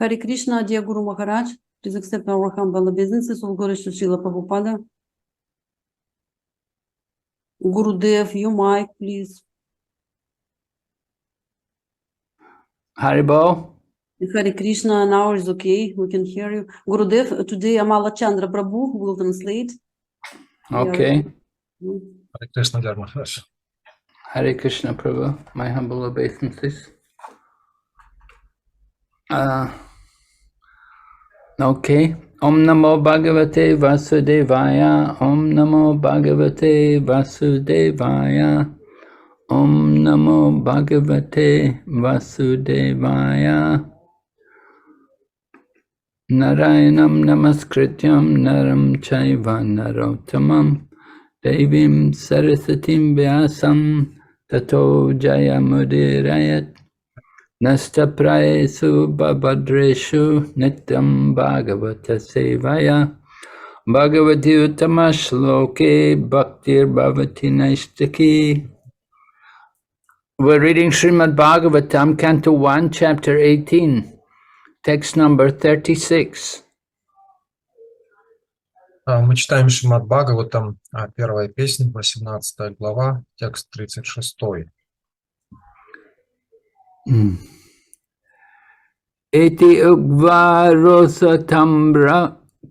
Hare Krishna, dear Guru Maharaj, please accept our humble obeisances. All glories to Srila Prabhupada. Gurudev, your mic, please. Haribol. Hare Krishna, now is okay, we can hear you. Gurudev, today Amala Chandra Prabhu will translate. Okay. Hare Krishna, dear Maharaj. Hare Krishna Prabhu, my humble obeisances. Okay. Om Namo Bhagavate Vasudevaya. Om Namo Bhagavate Vasudevaya. Om Namo Bhagavate Vasudevaya. Narayanam Namaskrityam Naram Chaiva Narottamam Devim Sarasatim Vyasam Tato Jayamudirayat Nasta Prayesu Babadreshu Nityam Bhagavata Sevaya Bhagavati Uttama Shloke Bhaktir Bhavati Naistaki. We're reading Srimad Bhagavatam, Canto 1, Chapter 18, text number 36. Мы читаем Шримад Бхагаватам, первая песня, 18 глава, текст 36. Eti ugva rosa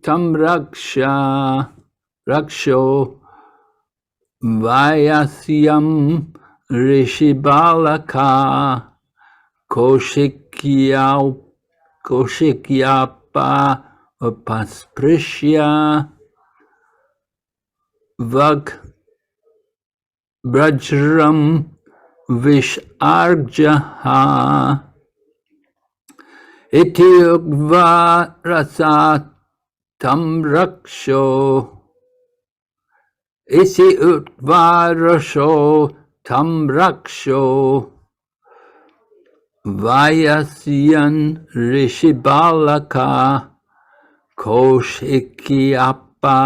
tamraksha raksho vayasyam rishibalaka koshikyapa upasprishya vag brajram visharjaha iti ugva rasa tamraksho isi ugva rasho tamraksho vayasyan rishibalaka koshikyapa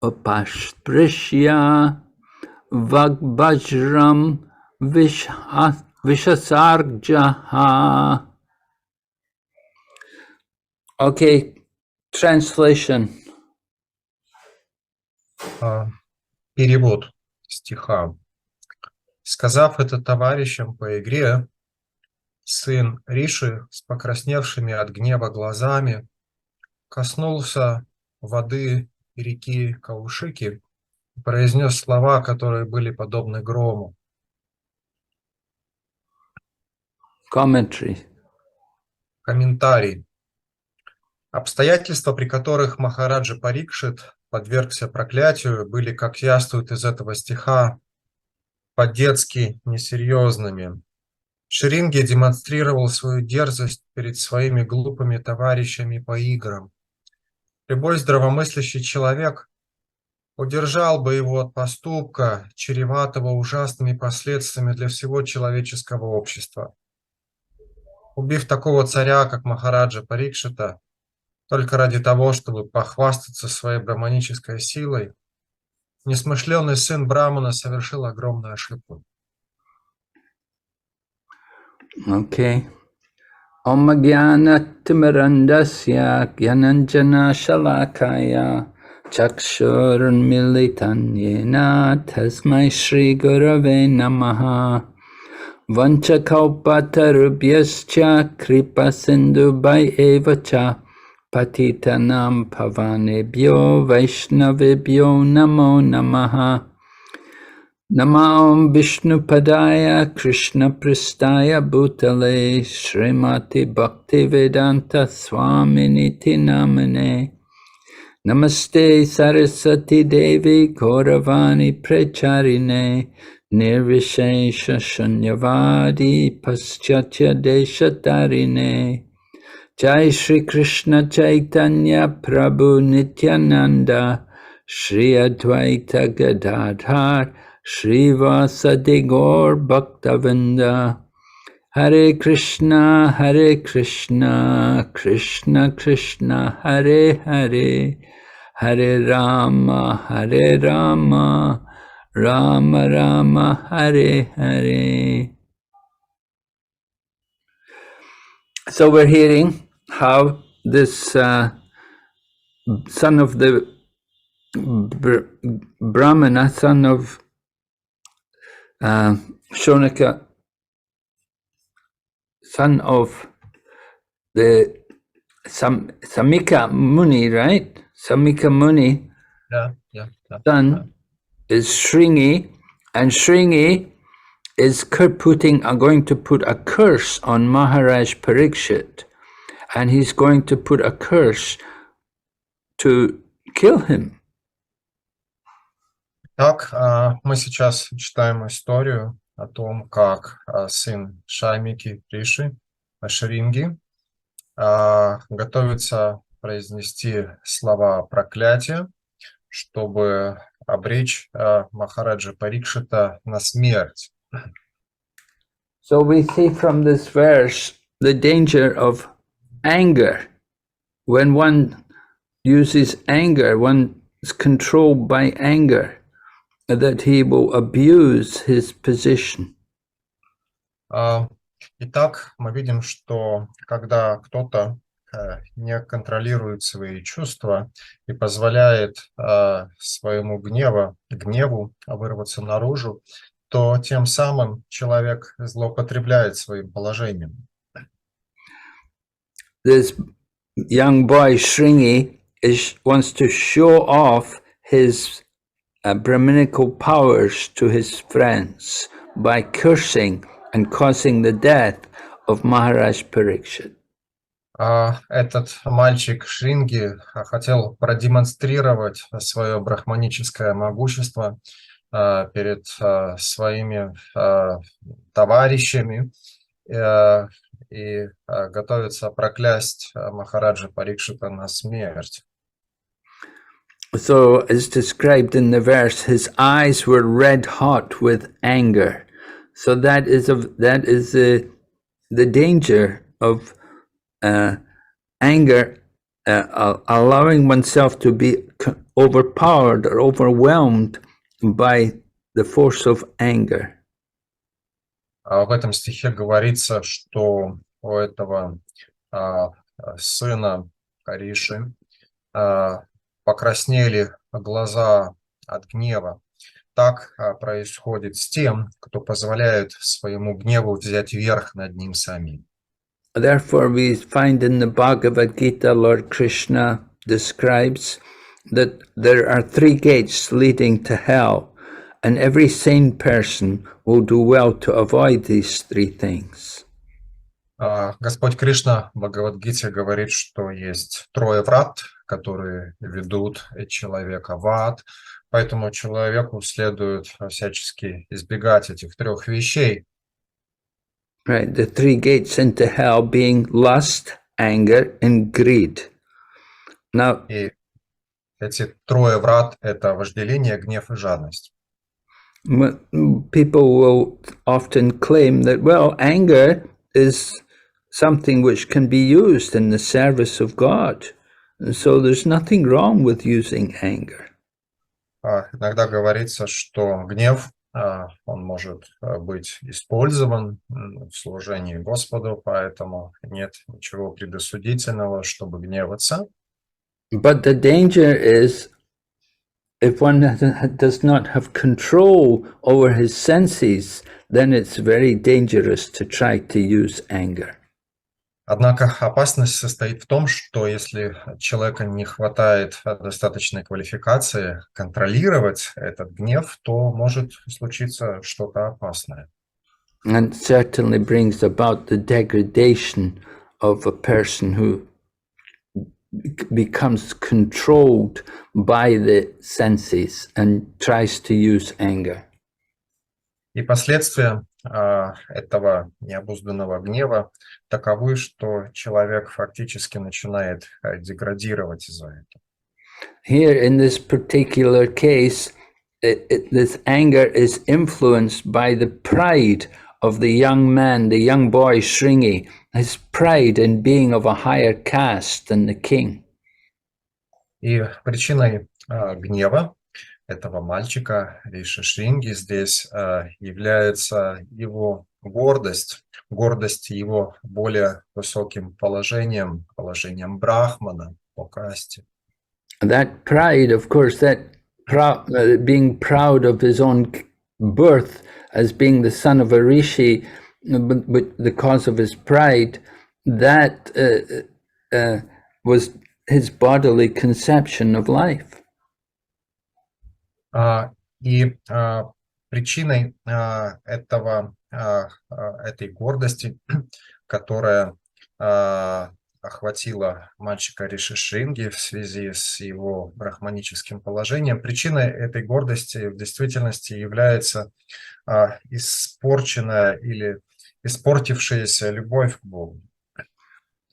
upasprishya vagbajram vishasarjaha. Okay, translation. Перевод стиха. Сказав это товарищам по игре, сын Риши с покрасневшими от гнева глазами коснулся воды реки Каушики и произнес слова, которые были подобны грому. Commentary. Комментарий. Обстоятельства, при которых Махараджа Парикшит подвергся проклятию, были, как яствует из этого стиха, по-детски несерьезными. Шринги демонстрировал свою дерзость перед своими глупыми товарищами по играм. Любой здравомыслящий человек удержал бы его от поступка, чреватого ужасными последствиями для всего человеческого общества. Убив такого царя, как Махараджа Парикшита, только ради того, чтобы похвастаться своей брахманической силой, несмышленый сын Брамана совершил огромную ошибку. Okay. Om Jnana-timirandasya Gyananjana Shalakaya Chakshurun Militanyena Tasmai Shri Gurave Namaha Vanchakalpatarubhyascha Kripa Sindhu Bhai Evacha Patitanam Pavanebhyo Vaishnavebhyo Namo Namaha Namah Vishnu Padaya Krishna Pristaya Bhutale Srimati Bhaktivedanta Swaminiti Namane Namaste Saraswati Devi Gauravani Precharine Nirvishesha Shunyavadi Paschatya Deshatarine Jai Shri Krishna Chaitanya Prabhu Nityananda Shri Advaita Gadadhar Shri Vasadi Gaur Bhaktavinda Hare Krishna Krishna Krishna Hare Hare Hare Rama Rama Rama Hare Hare. So we're hearing how this son of the Brahmana, son of Shonaka, son of the Samika Muni, right? Samika Muni, Yeah. son is Shringi, and Shringi is going to put a curse on Maharaj Parikshit, and he's going to put a curse to kill him. Так, мы сейчас читаем историю о том, как сын Шаймики Риши, Шринги, готовится произнести слова проклятия, чтобы обречь Махараджа Парикшита на смерть. So we see from this verse the danger of anger. When one uses anger, one is controlled by anger, that he will abuse his position. Итак, мы видим, что когда кто-то не контролирует свои чувства и позволяет своему гневу вырваться наружу, то тем самым человек злоупотребляет своим положением. This young boy Shringi wants to show off his Brahminical powers to his friends by cursing and causing the death of Maharaj Parikshit. Этот мальчик Шринги хотел продемонстрировать свое брахманическое могущество перед своими товарищами и готовится проклясть Махараджа Парикшита на смерть. So, as described in the verse, his eyes were red hot with anger. So that is the danger of anger, allowing oneself to be overpowered or overwhelmed by the force of anger. В этом стихе говорится, что у этого сына Кариши покраснели глаза от гнева. Так происходит с тем, кто позволяет своему гневу взять верх над ним самим. Therefore, we find in the Bhagavad Gita, Lord Krishna describes that there are 3 gates leading to hell, and every sane person will do well to avoid these 3 things. Господь Кришна в Бхагавад-гите говорит, что есть 3 врат, которые ведут человека в ад, поэтому человеку следует всячески избегать этих 3 вещей. Right, the 3 gates into hell being lust, anger, and greed. Now, И эти 3 врат – это вожделение, гнев и жадность. People will often claim that, well, anger is something which can be used in the service of God. And so there's nothing wrong with using anger. Иногда говорится, что гнев, он может быть использован в служении Господу, поэтому нет ничего предосудительного, чтобы гневаться. But the danger is, if one does not have control over his senses, then it's very dangerous to try to use anger. Однако опасность состоит в том, что если человека не хватает достаточной квалификации контролировать этот гнев, то может случиться что-то опасное. And certainly brings about the degradation of a person who becomes controlled by the senses and tries to use anger. И последствия этого необузданного гнева таковы, что человек фактически начинает деградировать из-за этого. Here in this particular case, this anger is influenced by the pride of the young man, the young boy Shringi, his pride in being of a higher caste than the king. И причиной гнева этого мальчика Риши Шринги здесь является его гордость его более высоким положением положением брахмана по касте. That pride, of course, being proud of his own birth as being the son of a rishi, but the cause of his pride, that was his bodily conception of life. И причиной этой гордости, которая охватила мальчика Риши Шринги в связи с его брахманическим положением, причиной этой гордости в действительности является испорченная или испортившаяся любовь к Богу.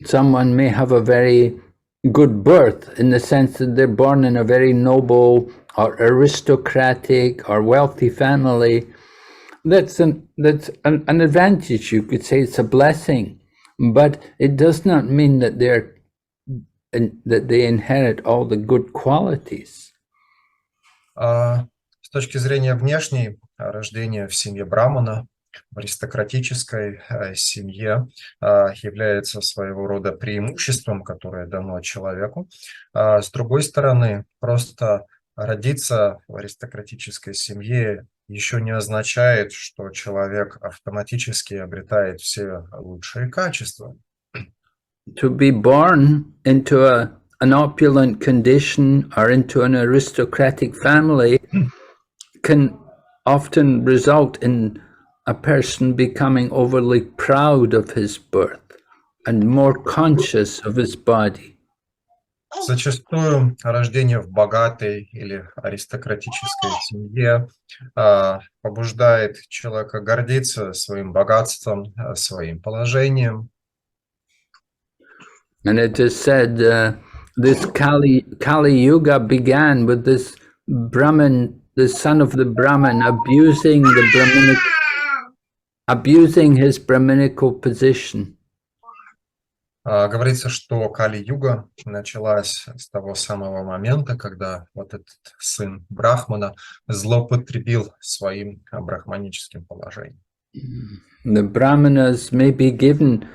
Someone may have a very good birth in the sense that they're born in a very noble or aristocratic or wealthy family. That's an advantage. You could say it's a blessing, but it does not mean that they inherit all the good qualities. С точки зрения внешней, рождение в семье Брахмана, в аристократической семье, является своего рода преимуществом, которое дано человеку. С другой стороны, просто родиться в аристократической семье еще не означает, что человек автоматически обретает все лучшие качества. To be born into an opulent condition or into an aristocratic family can often result in a person becoming overly proud of his birth and more conscious of his body. Зачастую рождение в богатой или аристократической семье побуждает человека гордиться своим богатством, своим положением. And it is said this Kali Yuga began with this Brahmin, the son of the Brahmin, abusing his Brahminical position. Говорится, что Кали-юга началась с того самого момента, когда вот этот сын Брахмана злоупотребил своим брахманическим положением. The Brahmanas may be given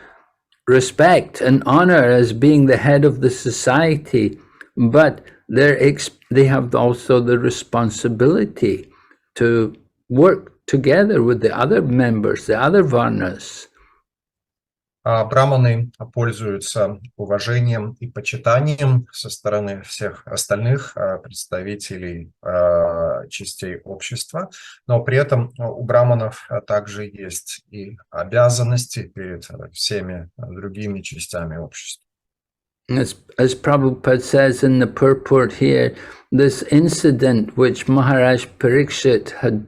respect and honor as being the head of the society, but they have also the responsibility to work together with the other members, the other varnas. Браманы пользуются уважением и почитанием со стороны всех остальных представителей частей общества, но при этом у браманов также есть и обязанности перед всеми другими частями общества. As Prabhupada says in the purport here, this incident which Maharaj Parikshit had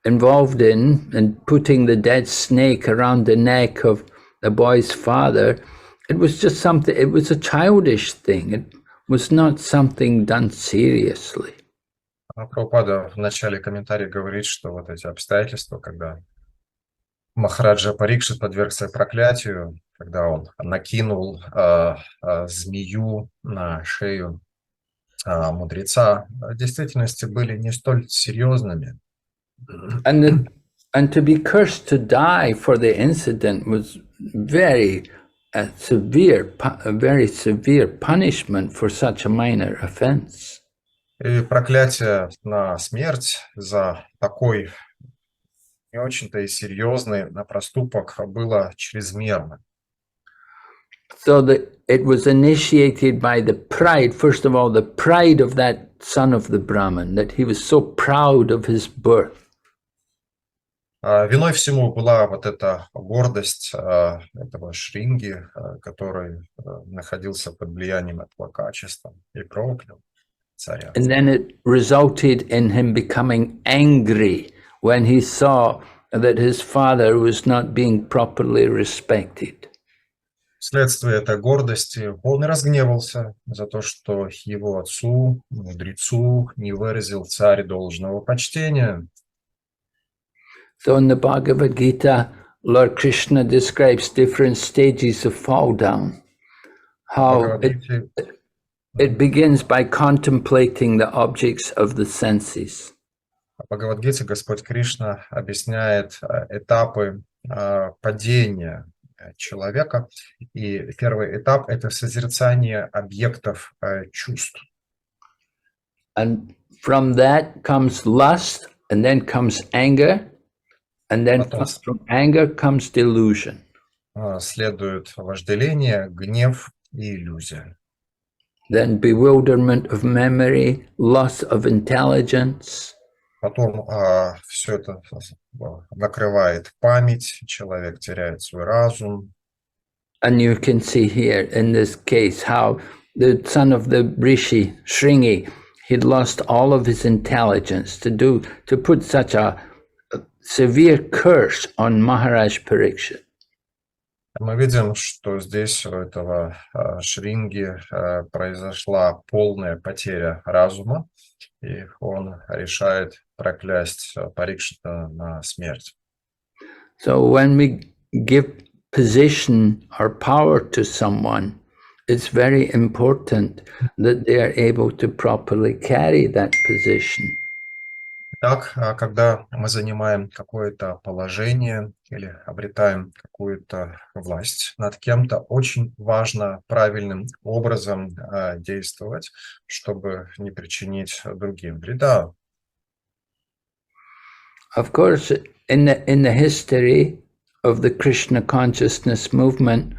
involved in putting the dead snake around the neck of the boy's father, it was just something, it was a childish thing. It was not something done seriously. Прабхупада в начале комментария говорит, что вот эти обстоятельства, когда Махараджа Парикшит подвергся проклятию, когда он накинул змею на шею мудреца, в действительности были не столь серьезными. And to be cursed to die for the incident was very severe punishment for such a minor offense. И проклятие на смерть за такой не очень-то и серьезный проступок было чрезмерно. So it was initiated by the pride, first of all, the pride of that son of the Brahmin, that he was so proud of his birth. Виной всему была вот эта гордость этого Шринги, который находился под влиянием этого качества и проклял царя. And then it resulted in him becoming angry when he saw that his father was not being properly respected. Вследствие этой гордости он и разгневался за то, что его отцу, мудрецу, не выразил царь должного почтения. So in the Bhagavad Gita, Lord Krishna describes different stages of fall down. How it begins by contemplating the objects of the senses. В Бхагавад-гите Господь Кришна объясняет этапы падения человека. И первый этап – это созерцание объектов чувств. And from that comes lust, and then comes anger, and then Потом from anger comes delusion. следует вожделение, гнев и иллюзия. Then bewilderment of memory, loss of intelligence, Потом все это накрывает память, человек теряет свой разум. and you can see here in this case how the son of the rishi, Shringi, he'd lost all of his intelligence to put such a severe curse on Maharaj Parikshit. Мы видим, что здесь у этого Шринги произошла полная потеря разума, и он решает проклясть Парикшита на смерть. So when we give position or power to someone, it's very important that they are able to properly carry that position. Так, когда мы занимаем какое-то положение или обретаем какую-то власть над кем-то, очень важно правильным образом действовать, чтобы не причинить другим вреда. Of course, in the history of the Krishna consciousness movement,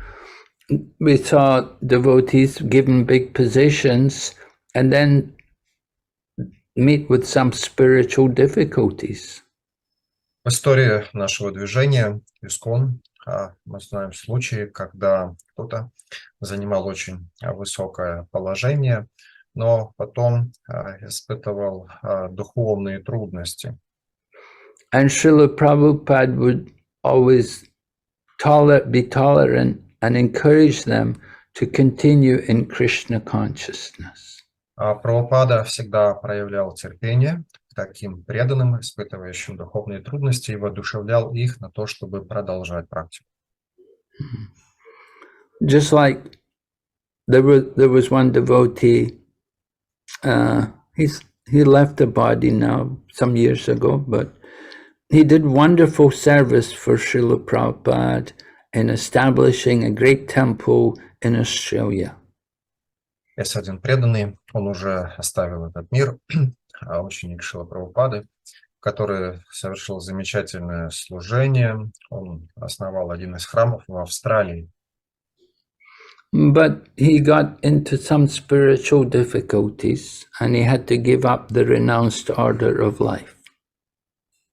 we saw devotees given big positions and then meet with some spiritual difficulties. В истории нашего движения ИСККОН мы знаем случаи, когда кто-то занимал очень высокое положение, но потом испытывал духовные трудности. And Srila Prabhupada would always be tolerant and encourage them to continue in Krishna consciousness. Прабхупада всегда проявлял терпение к таким преданным, испытывающим духовные трудности, и воодушевлял их на то, чтобы продолжать практику. Just like there was one devotee, he left the body now some years ago, but he did wonderful service for Srila Prabhupada in establishing a great temple in Australia. Есть один преданный, он уже оставил этот мир, ученик Шрилы Прабхупады, который совершил замечательное служение. Он основал один из храмов в Австралии. But he got into some spiritual difficulties and he had to give up the renounced order of life.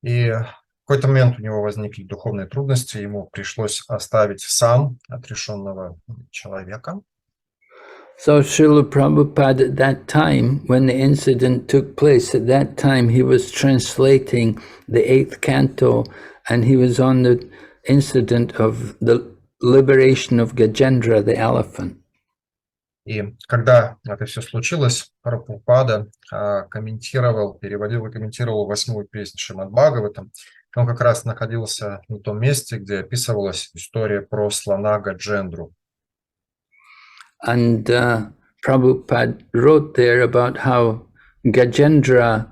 И в какой-то момент у него возникли духовные трудности, ему пришлось оставить сан отрешенного человека. So Srila Prabhupada at that time, when the incident took place, at that time he was translating the 8th canto and he was on the incident of the liberation of Gajendra, the elephant. И когда это все случилось, Прабхупада переводил и комментировал 8-ю песню Шримад Бхагаватам. Он как раз находился на том месте, где описывалась история про слона Гаджендру. And Prabhupada wrote there about how Gajendra,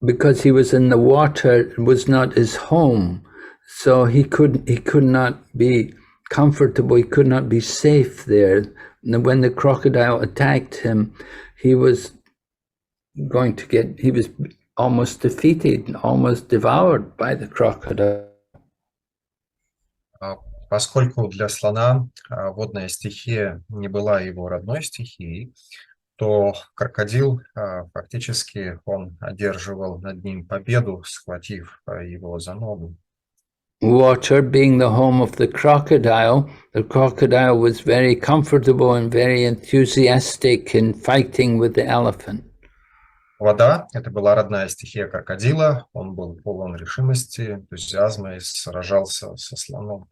because he was in the water, was not his home. So he could not be comfortable, he could not be safe there. And when the crocodile attacked him, he was almost defeated, almost devoured by the crocodile. Поскольку для слона водная стихия не была его родной стихией, то крокодил фактически он одерживал над ним победу, схватив его за ногу. Water being the home of the crocodile was very comfortable and very enthusiastic in fighting with the elephant. Вода – это была родная стихия крокодила, он был полон решимости, энтузиазма и сражался со слоном.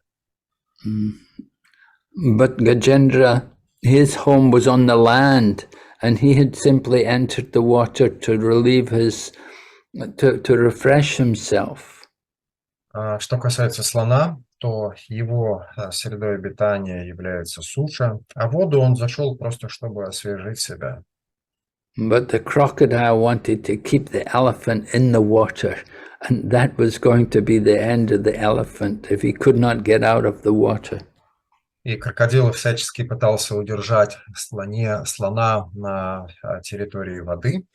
But Gajendra, his home was on the land, and he had simply entered the water to relieve to refresh himself. Что касается слона, то его средой обитания является суша, а в воду он зашел просто, чтобы освежить себя. But the crocodile wanted to keep the elephant in the water, and that was going to be the end of the elephant if he could not get out of the water. И крокодил всячески пытался удержать слона на территории воды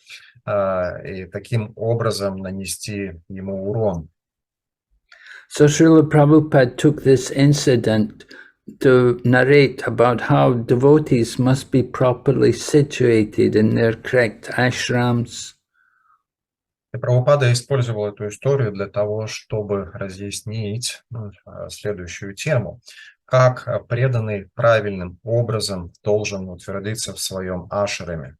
и таким образом нанести ему урон. So Srila Prabhupada took this incident to narrate about how devotees must be properly situated in their correct ashrams. И Прабхупада использовал эту историю для того, чтобы разъяснить следующую тему. Как преданный правильным образом должен утвердиться в своем ашраме.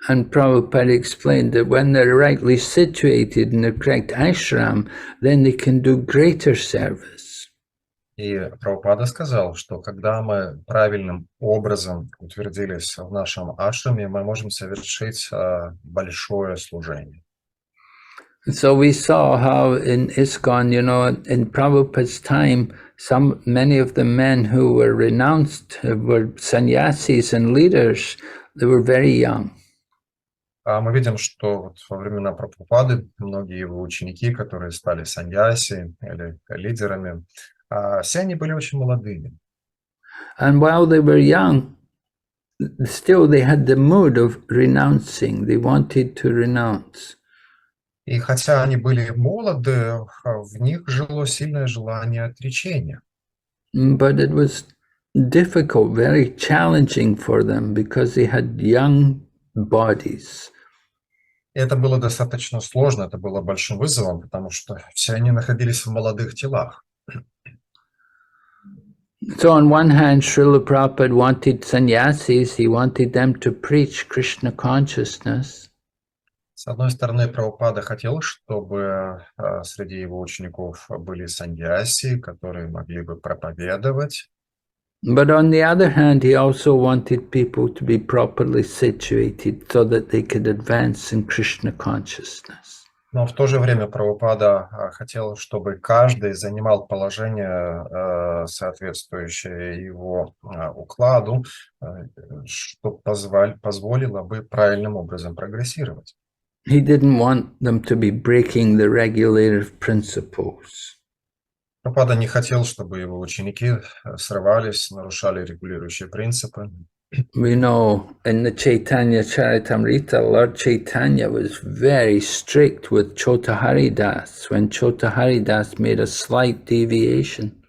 And Prabhupada explained that when they're rightly situated in the correct ashram, then they can do greater service. И Прабхупада сказал, что когда мы правильным образом утвердились в нашем ашраме, мы можем совершить большое служение. So we saw how in ISKCON, in Prabhupada's time, many of the men who were renounced were sannyasis and leaders. They were very young. Мы видим, что вот во времена Прабхупады многие его ученики, которые стали саньяси или лидерами, все они были очень молодыми. And while they were young, still they had the mood of renouncing. They wanted to renounce. И хотя они были молоды, в них жило сильное желание отречения. But it was difficult, very challenging for them because they had young bodies. Это было достаточно сложно, это было большим вызовом, потому что все они находились в молодых телах. So on one hand, Srila Prabhupada wanted sannyasis, he wanted them to preach Krishna consciousness. С одной стороны, Прабхупада хотел, чтобы среди его учеников были саньяси, которые могли бы проповедовать. But on the other hand, he also wanted people to be properly situated so that they could advance in Krishna consciousness. Но в то же время Прабхупада хотел, чтобы каждый занимал положение, соответствующее его укладу, что позволило бы правильным образом прогрессировать. He didn't want them to be breaking the regulative principles. Прабхупада не хотел, чтобы его ученики срывались, нарушали регулирующие принципы. We know in the Chaitanya Charitamrita, Lord Chaitanya was very strict with Chota Haridas when Chota Haridas made a slight deviation.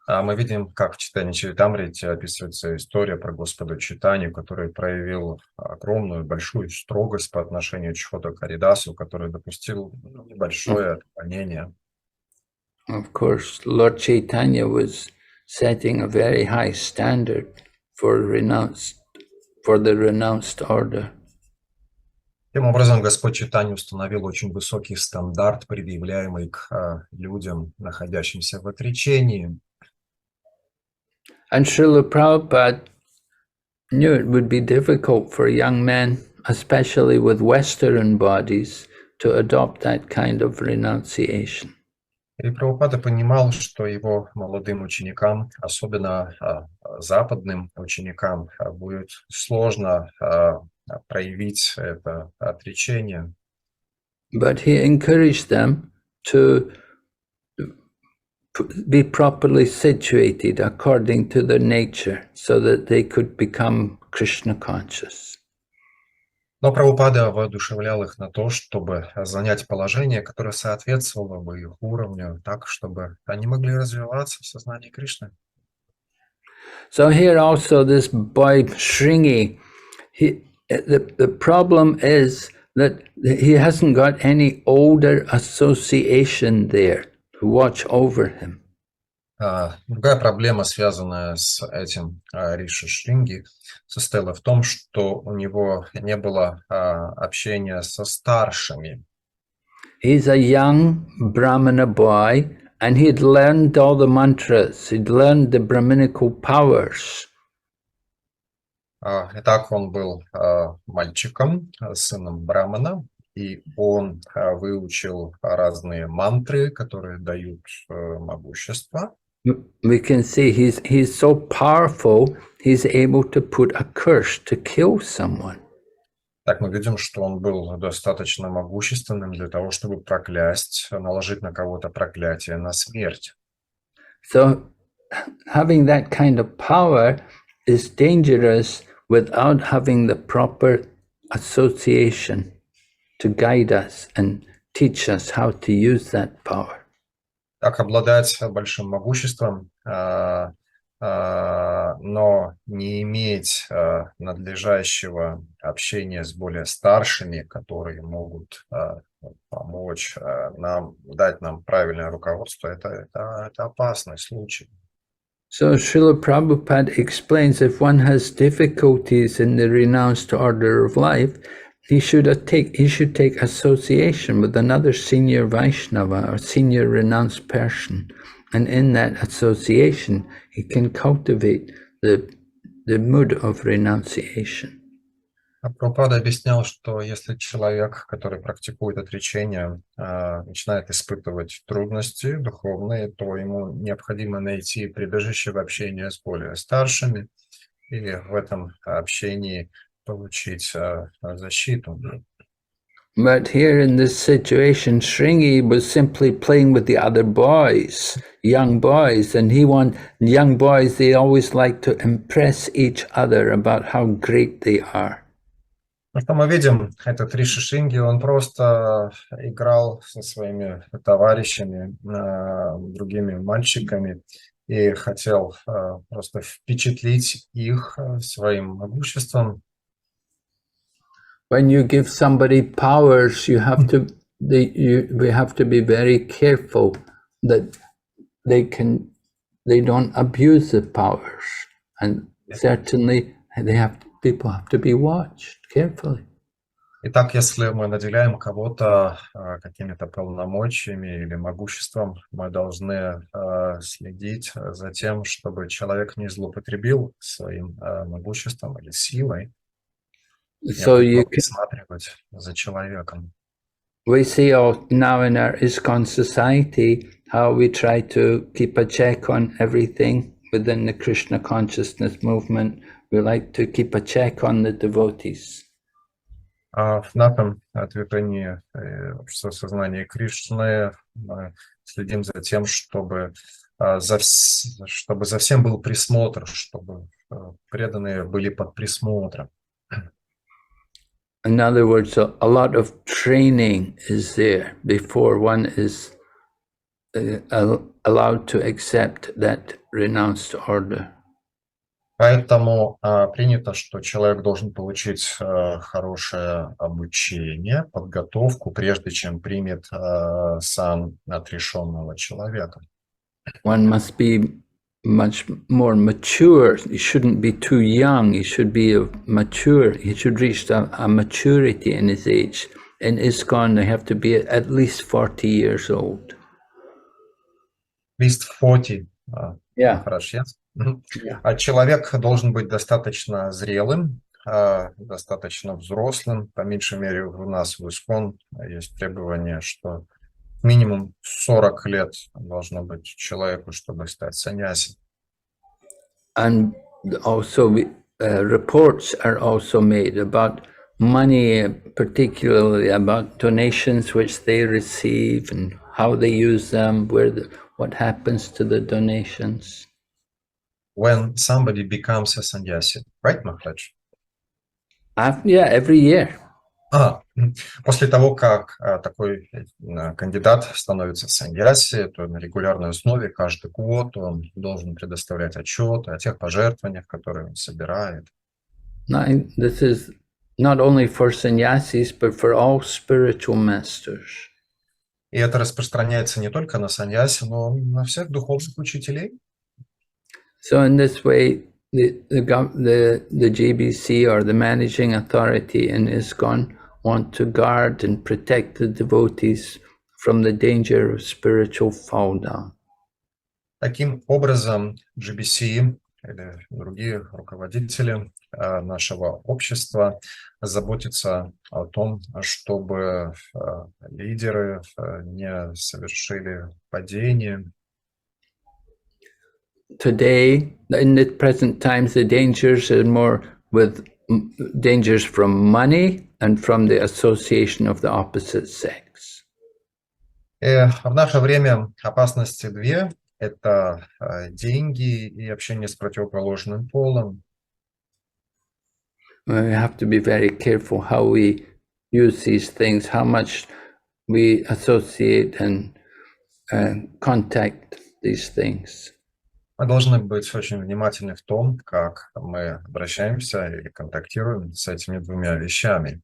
Мы видим, как в Чайтанья Чаритамрите описывается история про Господа Чайтанью, который проявил огромную, большую строгость по отношению к Чхота Харидасу, который допустил небольшое отклонение. Of course, Lord Chaitanya was setting a very high standard for the renounced order. Таким образом, Господь Чайтанья установил очень высокий стандарт, предъявляемый к людям, находящимся в отречении. And Srila Prabhupada knew it would be difficult for young men, especially with Western bodies, to adopt that kind of renunciation. И Прабхупада понимал, что его молодым ученикам, особенно западным ученикам, будет сложно проявить это отречение. But he encouraged them to be properly situated according to their nature so that they could become Krishna conscious. Но Прабхупада воодушевлял их на то, чтобы занять положение, которое соответствовало бы их уровню, так, чтобы они могли развиваться в сознании Кришны. So here also this boy Shringi, the problem is that he hasn't got any older association there to watch over him. Другая проблема, связанная с этим Риши Шринги, состояла в том, что у него не было общения со старшими. He's a young Brahmana boy, and he'd learned all the mantras, he'd learned the Brahminical powers. Итак, он был мальчиком, сыном Брамана, и он выучил разные мантры, которые дают могущество. we can see he's so powerful, he's able to put a curse to kill someone. Так мы видим, что он был достаточно могущественным для того, чтобы проклясть, наложить на кого-то проклятие на смерть. So having that kind of power is dangerous without having the proper association to guide us and teach us how to use that power. Так обладать большим могуществом, но не иметь надлежащего общения с более старшими, которые могут помочь нам, дать нам правильное руководство, это опасный случай. So Srila Prabhupada explains if one has difficulties in the renounced order of life, he should take association with another senior Vaishnava or senior renounced person, and in that association he can cultivate the mood of renunciation. Прабхупада объяснял, что если человек, который практикует отречение, начинает испытывать трудности духовные, то ему необходимо найти прибежище в общении с более старшими и в этом общении получить защиту. But here in this situation, Shringi was simply playing with the other boys, young boys, and young boys, they always like to impress each other about how great they are. Ну, что мы видим, этот Риши Шинги, он просто играл со своими товарищами, другими мальчиками, и хотел просто впечатлить их своим могуществом. When you give somebody powers, we have to be very careful that they don't abuse the powers, and certainly people have to be watched carefully. Итак, если мы наделяем кого-то какими-то полномочиями или могуществом, мы должны следить за тем, чтобы человек не злоупотребил своим могуществом или силой. So you can присматривать за человеком. We see now in our ISKCON society how we try to keep a check on everything within the Krishna consciousness movement. We like to keep a check on the devotees. В нашем движении общества сознания Кришны мы следим за тем, чтобы за всем был присмотр, чтобы преданные были под присмотром. In other words, a lot of training is there before one is allowed to accept that renounced order. Поэтому принято, что человек должен получить хорошее обучение, подготовку, прежде чем примет сан отрешенного человека. One must be much more mature. He shouldn't be too young. He should be mature. He should reach a maturity in his age. In ISKCON, they have to be at least 40 years old. At least 40. Yeah. Хорошо. А человек должен быть достаточно зрелым, достаточно взрослым. По меньшей мере у нас в ISKCON есть требование, что минимум 40 лет должно быть человеку, чтобы стать саньяси. And also reports are also made about money, particularly about donations which they receive and how they use them, what happens to the donations. When somebody becomes a sannyasi, right, Maharaj? Yeah, every year. После того, как такой кандидат становится саньяси, то на регулярной основе каждый год он должен предоставлять отчет о тех пожертвованиях, которые он собирает. This is not only for sannyasis, but for all spiritual masters. И это распространяется не только на саньяси, но и на всех духовных учителей. So in this way, the GBC or the managing authority in ISKCON want to guard and protect the devotees from the danger of spiritual fall down. Таким образом, GBC или другие руководители нашего общества заботятся о том, чтобы лидеры не совершили падение. today, in the present times, the dangers are more with dangers from money and from the association of the opposite sex. И в наше время опасности две. Это деньги и общение с противоположным полом. We have to be very careful how we use these things, how much we associate and contact these things. Мы должны быть очень внимательны в том, как мы обращаемся или контактируем с этими двумя вещами.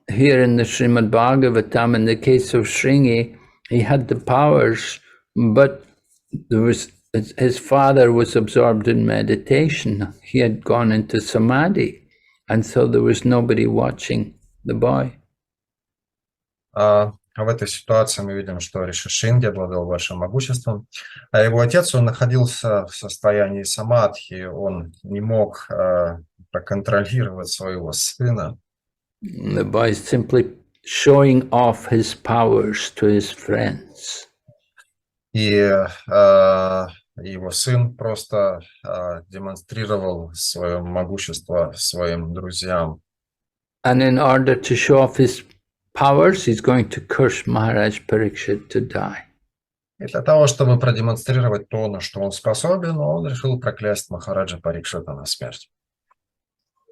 Here in the Srimad Bhagavatam, in the case of Shringi, he had the powers, but his father was absorbed in meditation. He had gone into samadhi, and so there was nobody watching the boy. В этой ситуации мы видим, что Ришишинги обладал большим могуществом, а его отец, он находился в состоянии самадхи, он не мог проконтролировать своего сына. The boy is simply showing off his powers to his friends. И его сын просто демонстрировал свое могущество своим друзьям. And in order to show off his powers, he's going to curse Maharaj Parikshit to die. И для того, чтобы продемонстрировать то, на что он способен, он решил проклясть Махараджа Парикшита на смерть.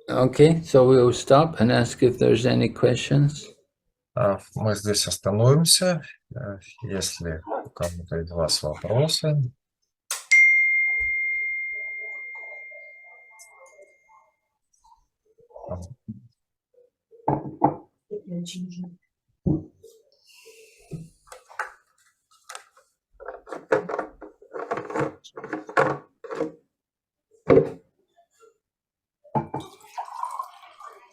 Okay, so we'll stop and ask if there's any questions. Мы здесь остановимся. Если у кого-то из вас вопросы.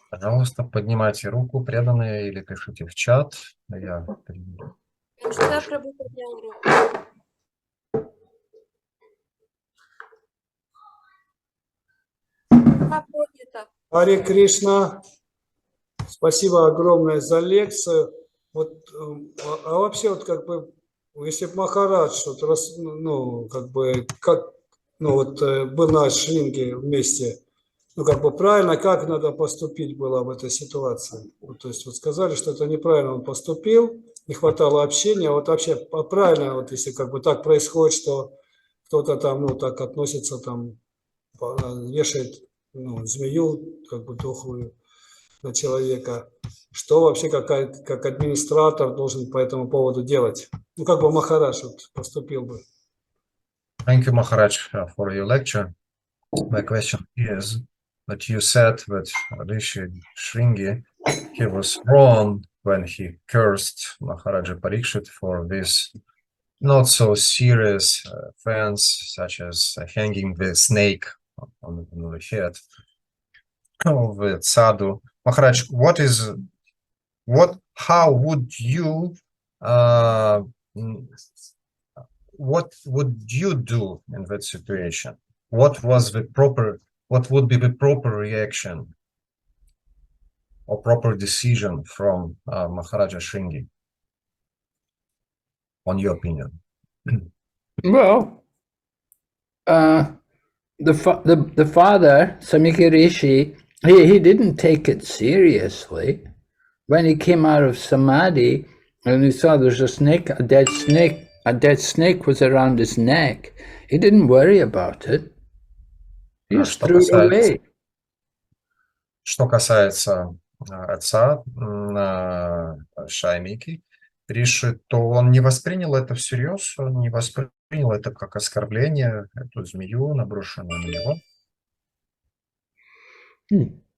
Пожалуйста, поднимайте руку, преданные, или пишите в чат. Я приму. Харе Кришна, спасибо огромное за лекцию. Вот, вообще, вот как бы, если бы Махарадж, вот, ну, как бы, был на Шринге вместе, ну, как бы правильно, как надо поступить было в этой ситуации? Вот, то есть, вот сказали, что это неправильно он поступил, не хватало общения. Вот вообще правильно, вот если как бы так происходит, что кто-то там, ну, так относится, там, вешает, ну, змею, как бы дохлую на человека, что вообще как администратор должен по этому поводу делать? Ну, как бы Махарадж вот поступил бы. Thank you, Maharaj, for your lecture. My question is that you said that Rishi Shringi, he was wrong when he cursed Maharaja Parikshit for this not so serious offense, such as hanging the snake on the head of the sadhu. Maharaj, how would you, what would you do in that situation? What would be the proper reaction or proper decision from Maharaja Shringi, on your opinion? Well, the father, Samika Rishi, he didn't take it seriously. When he came out of samadhi and he saw there's a snake, a dead snake was around his neck, he didn't worry about it. He just threw it away. Что касается отца Шаймики, Риши, то он не воспринял это всерьез, он не воспринял это как оскорбление, эту змею, наброшенную на него.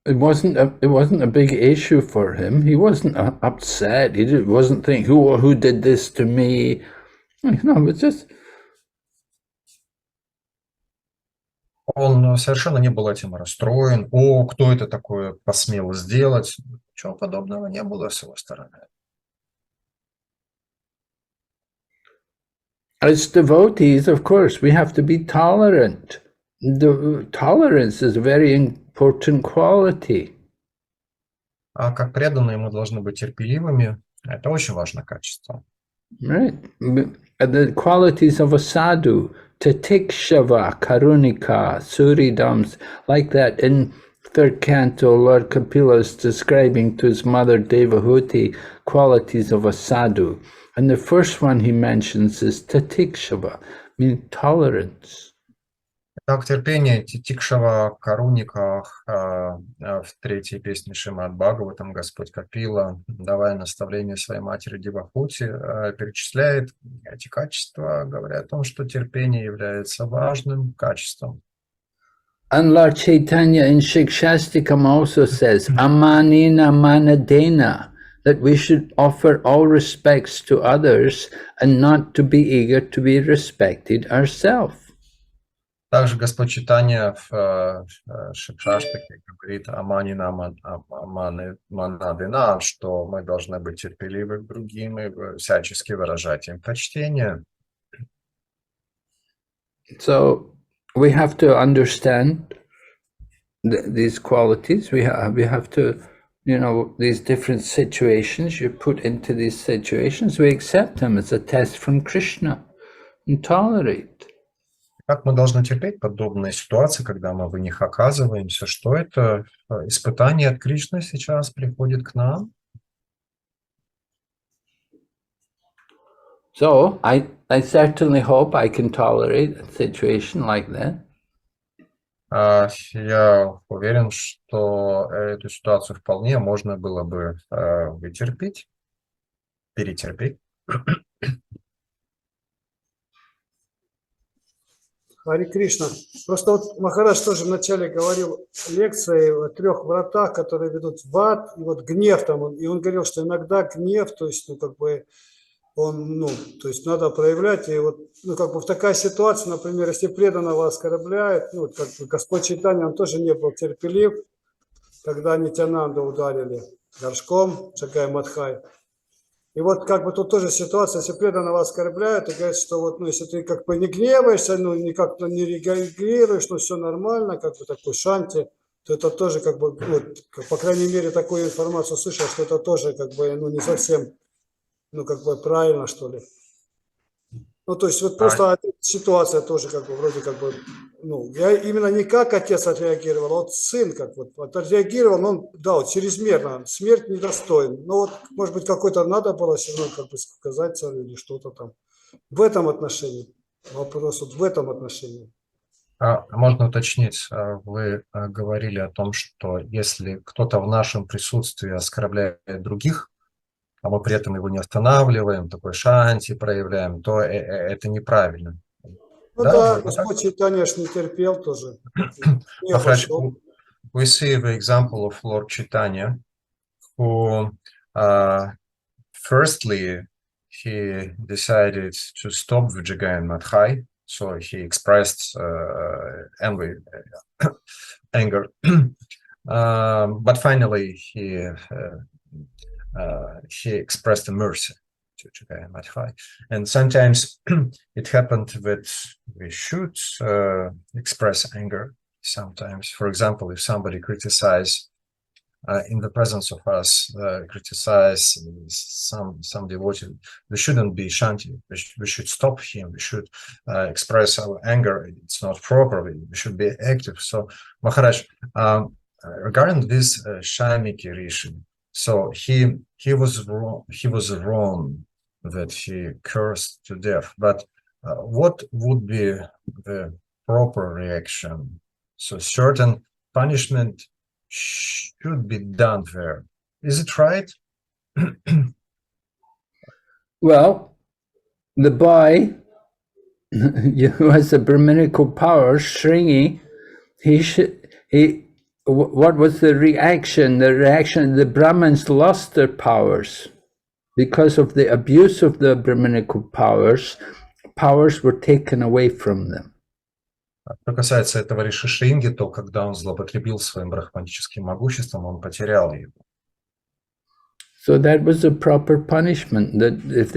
It wasn't a big issue for him. He wasn't upset. He wasn't thinking, who did this to me? No, it's just... Он совершенно не был этим расстроен. О, кто это такое посмел сделать? Ничего подобного не было с его стороны. As devotees, of course, we have to be tolerant. Tolerance is a very important quality. А как преданные мы должны быть терпеливыми. Это очень важное качество. Right. The qualities of a sadhu, Tatikshava, Karunika, Suridams, like that in third canto, Lord Kapila is describing to his mother Devahuti qualities of a sadhu. And the first one he mentions is Tatikshava, meaning tolerance. Так, терпение Титикшава, Каруниках, в третьей песне Шримад Бхагаватам Господь Капила, давая наставление своей матери Девахути, перечисляет эти качества, говоря о том, что терпение является важным качеством. And Lord Chaitanya in Shikshastikam also says, Amanina Manadena, that we should offer all respects to others and not to be eager to be respected ourselves. Также Господь Чайтанья в Шикшаштаке говорит о манадына, что мы должны быть терпеливы к другим и всячески выражать им почтение. So we have to understand these qualities. We have to, these different situations you're put into these situations. We accept them as a test from Krishna and tolerate. Как мы должны терпеть подобные ситуации, когда мы в них оказываемся, что это испытание от Кришны сейчас приходит к нам? So I certainly hope I can tolerate a situation like that. Я уверен, что эту ситуацию вполне можно было бы вытерпеть, перетерпеть. Хари Кришна. Просто вот Махарадж тоже вначале говорил лекции о 3 вратах, которые ведут в ад, и вот гнев там, и он говорил, что иногда гнев, то есть, то есть надо проявлять, и вот, в такая ситуация, например, если преданного оскорбляет, Господь Чайтанья, он тоже не был терпелив, когда Нитянанду ударили горшком, Джагай Мадхай. И вот тут тоже ситуация, если преданного оскорбляют, и говорят, что если ты не гневаешься, никак не реагируешь, все нормально, такой шанти, то это тоже по крайней мере, такую информацию слышал, что это тоже не совсем, правильно, что ли. То есть просто ситуация тоже я именно не как отец отреагировал, а вот сын отреагировал, он, чрезмерно, смерть недостоин. Но может быть, какой-то надо было все равно сказать царю или что-то там. В этом отношении, вопрос в этом отношении. Можно уточнить, вы говорили о том, что если кто-то в нашем присутствии оскорбляет других, а мы при этом его не останавливаем, такой шанти проявляем, то это неправильно. Господь Чайтанья не терпел тоже. We see the example of Lord Chaitanya, who firstly, he decided to stop Vijaya and Madhai, so he expressed anger, but finally he expressed mercy to Vijaya and Madhai. And sometimes it happened that we should express anger. Sometimes, for example, if somebody criticizes in the presence of us, criticize some devotee, we shouldn't be shanti. We should stop him. We should express our anger. It's not proper. We should be active. So, Maharaj, regarding this Shamiki Rishi, so he was wrong. He was wrong that he cursed to death. But what would be the proper reaction? So certain punishment should be done there. Is it right? Well, the boy who has the Brahminical power, Shringi, what was the reaction? The reaction, the Brahmins lost their powers. Because of the abuse of the Brahminical powers were taken away from them. Что касается этого Риши Шринги, то когда он злоупотребил своим брахманическим могуществом, он потерял его. So that was a proper punishment, that if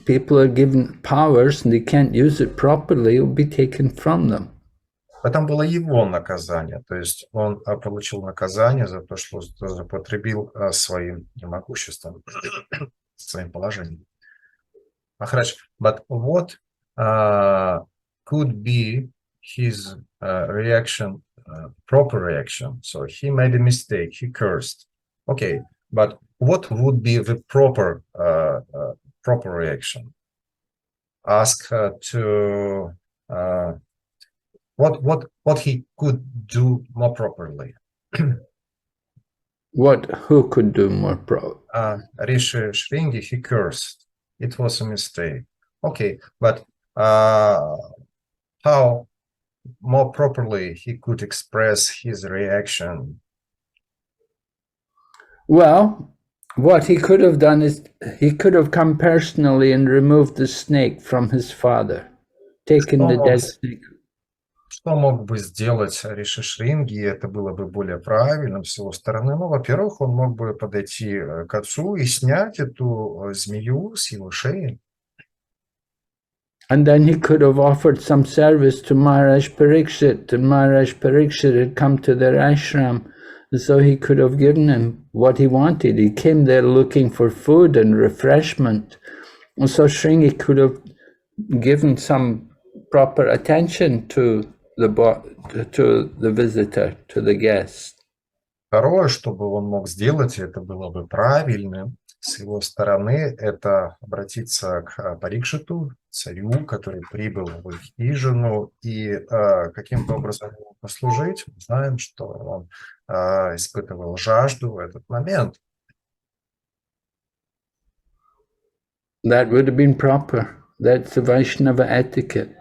people are given powers and they can't use it properly, it will be taken from them. Потом было его наказание, то есть он получил наказание за то, что злоупотребил своим могуществом, своим положением. Maharaj, but what could be his reaction, proper reaction? So he made a mistake, he cursed. Okay, but what would be the proper reaction? Ask to what he could do more properly. Who could do more Rishi Shringi, he cursed. It was a mistake. Okay, but how more properly he could express his reaction? Well, what he could have done is he could have come personally and removed the snake from his father, taken the dead snake. Что мог бы сделать Риши Шринги, это было бы более правильным с его стороны? Ну, во-первых, он мог бы подойти к отцу и снять эту змею с его шеи. And then he could have offered some service to Maharaj Parikshit, and Maharaj Parikshit had come to their ashram, so he could have given him what he wanted. He came there looking for food and refreshment, and so Shringi could have given some proper attention to the visitor, to the guest. Второе, что бы он мог сделать, это было бы правильным с его стороны, это обратиться к Парикшиту, царю, который прибыл в их хижину, и каким-то образом ему послужить. Мы знаем, что он испытывал жажду в этот момент. That would have been proper. That's the Vaishnava etiquette.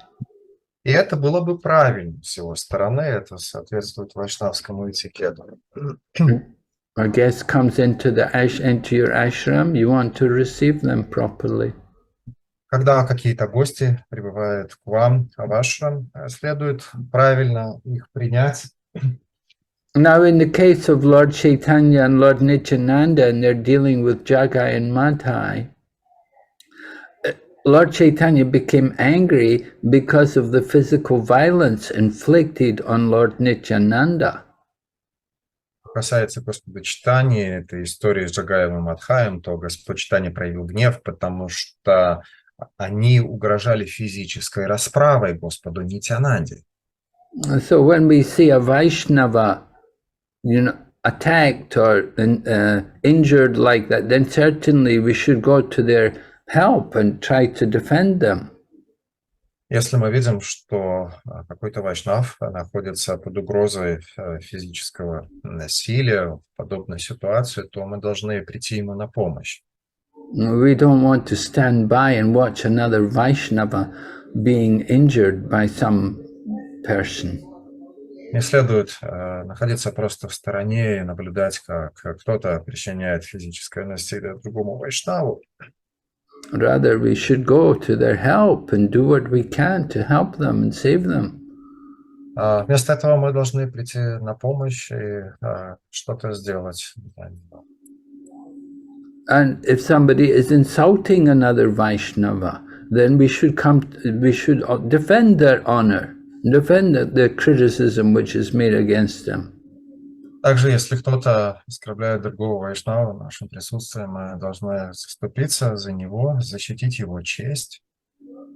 И это было бы правильно с его стороны, это соответствует вайшнавскому этикету. A guest comes into your ashram, you want to receive them properly. Когда какие-то гости прибывают к вам в ашрам, следует правильно их принять. Now, in the case of Lord Chaitanya and Lord Nityananda, and they're dealing with Jagai and Madhai, Lord Chaitanya became angry because of the physical violence inflicted on Lord Nityananda. Касается Господа Чайтаньи, этой истории с Джагаем и Мадхаем, то Господь Чайтанья проявил гнев, потому что они угрожали физической расправой Господу Нитьянанде. So when we see a Vaishnava, attacked or injured like that, then certainly we should go to their help and try to defend them. Если мы видим, что какой-то вайшнав находится под угрозой физического насилия в подобной ситуации, то мы должны прийти ему на помощь. We don't want to stand by and watch another Vaishnava being injured by some person. Не следует находиться просто в стороне и наблюдать, как кто-то причиняет физическое насилие другому вайшнаву. Rather, we should go to their help and do what we can to help them and save them. Вместо этого мы должны прийти на помощь и что-то сделать. And if somebody is insulting another Vaishnava, then we should defend their honor, defend the criticism which is made against them. Также, если кто-то оскорбляет другого вайшнава в нашем присутствии, мы должны заступиться за него, защитить его честь.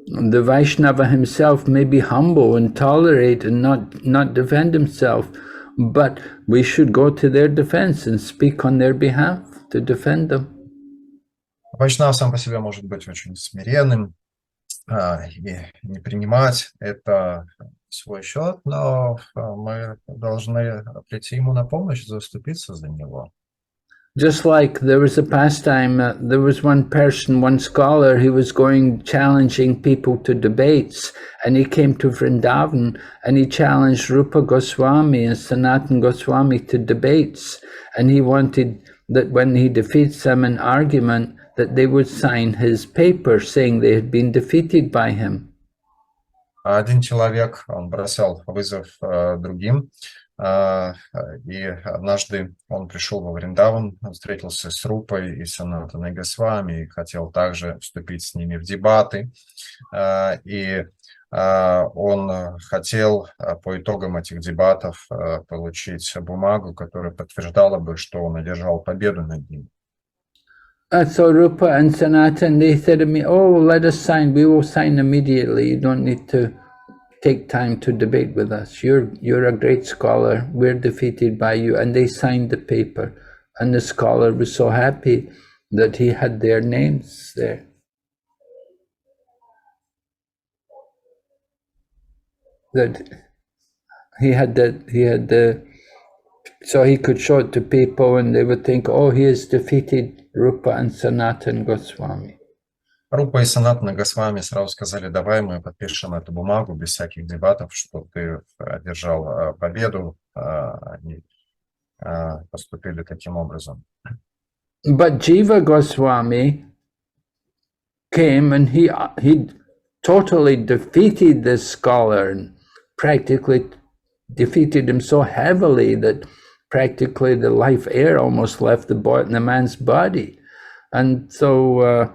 The Vaishnava himself may be humble and tolerate and not defend himself, but we should go to their defense and speak on their behalf to defend them. Вайшнав сам по себе может быть очень смиренным и не принимать это в свой счет, но мы должны прийти ему на помощь, заступиться за него. Just like there was a pastime, there was one person, one scholar, he was going challenging people to debates, and he came to Vrindavan and he challenged Rupa Goswami and Sanatan Goswami to debates, and he wanted that when he defeats them in argument, that they would sign his paper saying they had been defeated by him. Один человек, он бросал вызов другим, и однажды он пришел во Вриндаван, встретился с Рупой и Санатаной Госвами, и хотел также вступить с ними в дебаты, и он хотел по итогам этих дебатов получить бумагу, которая подтверждала бы, что он одержал победу над ним. So Rupa and Sanatan, they said to me, "Oh, let us sign. We will sign immediately. You don't need to take time to debate with us. You're a great scholar. We're defeated by you. And they signed the paper. And the scholar was so happy that he had their names there. That he had the so he could show it to people and they would think, oh, he has defeated Rupa and Sanatan Goswami. Рупа и Санатана Госвами сразу сказали, давай мы подпишем эту бумагу без всяких дебатов, что ты одержал победу, они поступили таким образом. But Jiva Goswami came and he totally defeated this scholar and practically defeated him so heavily that practically the life air almost left the man's body. And so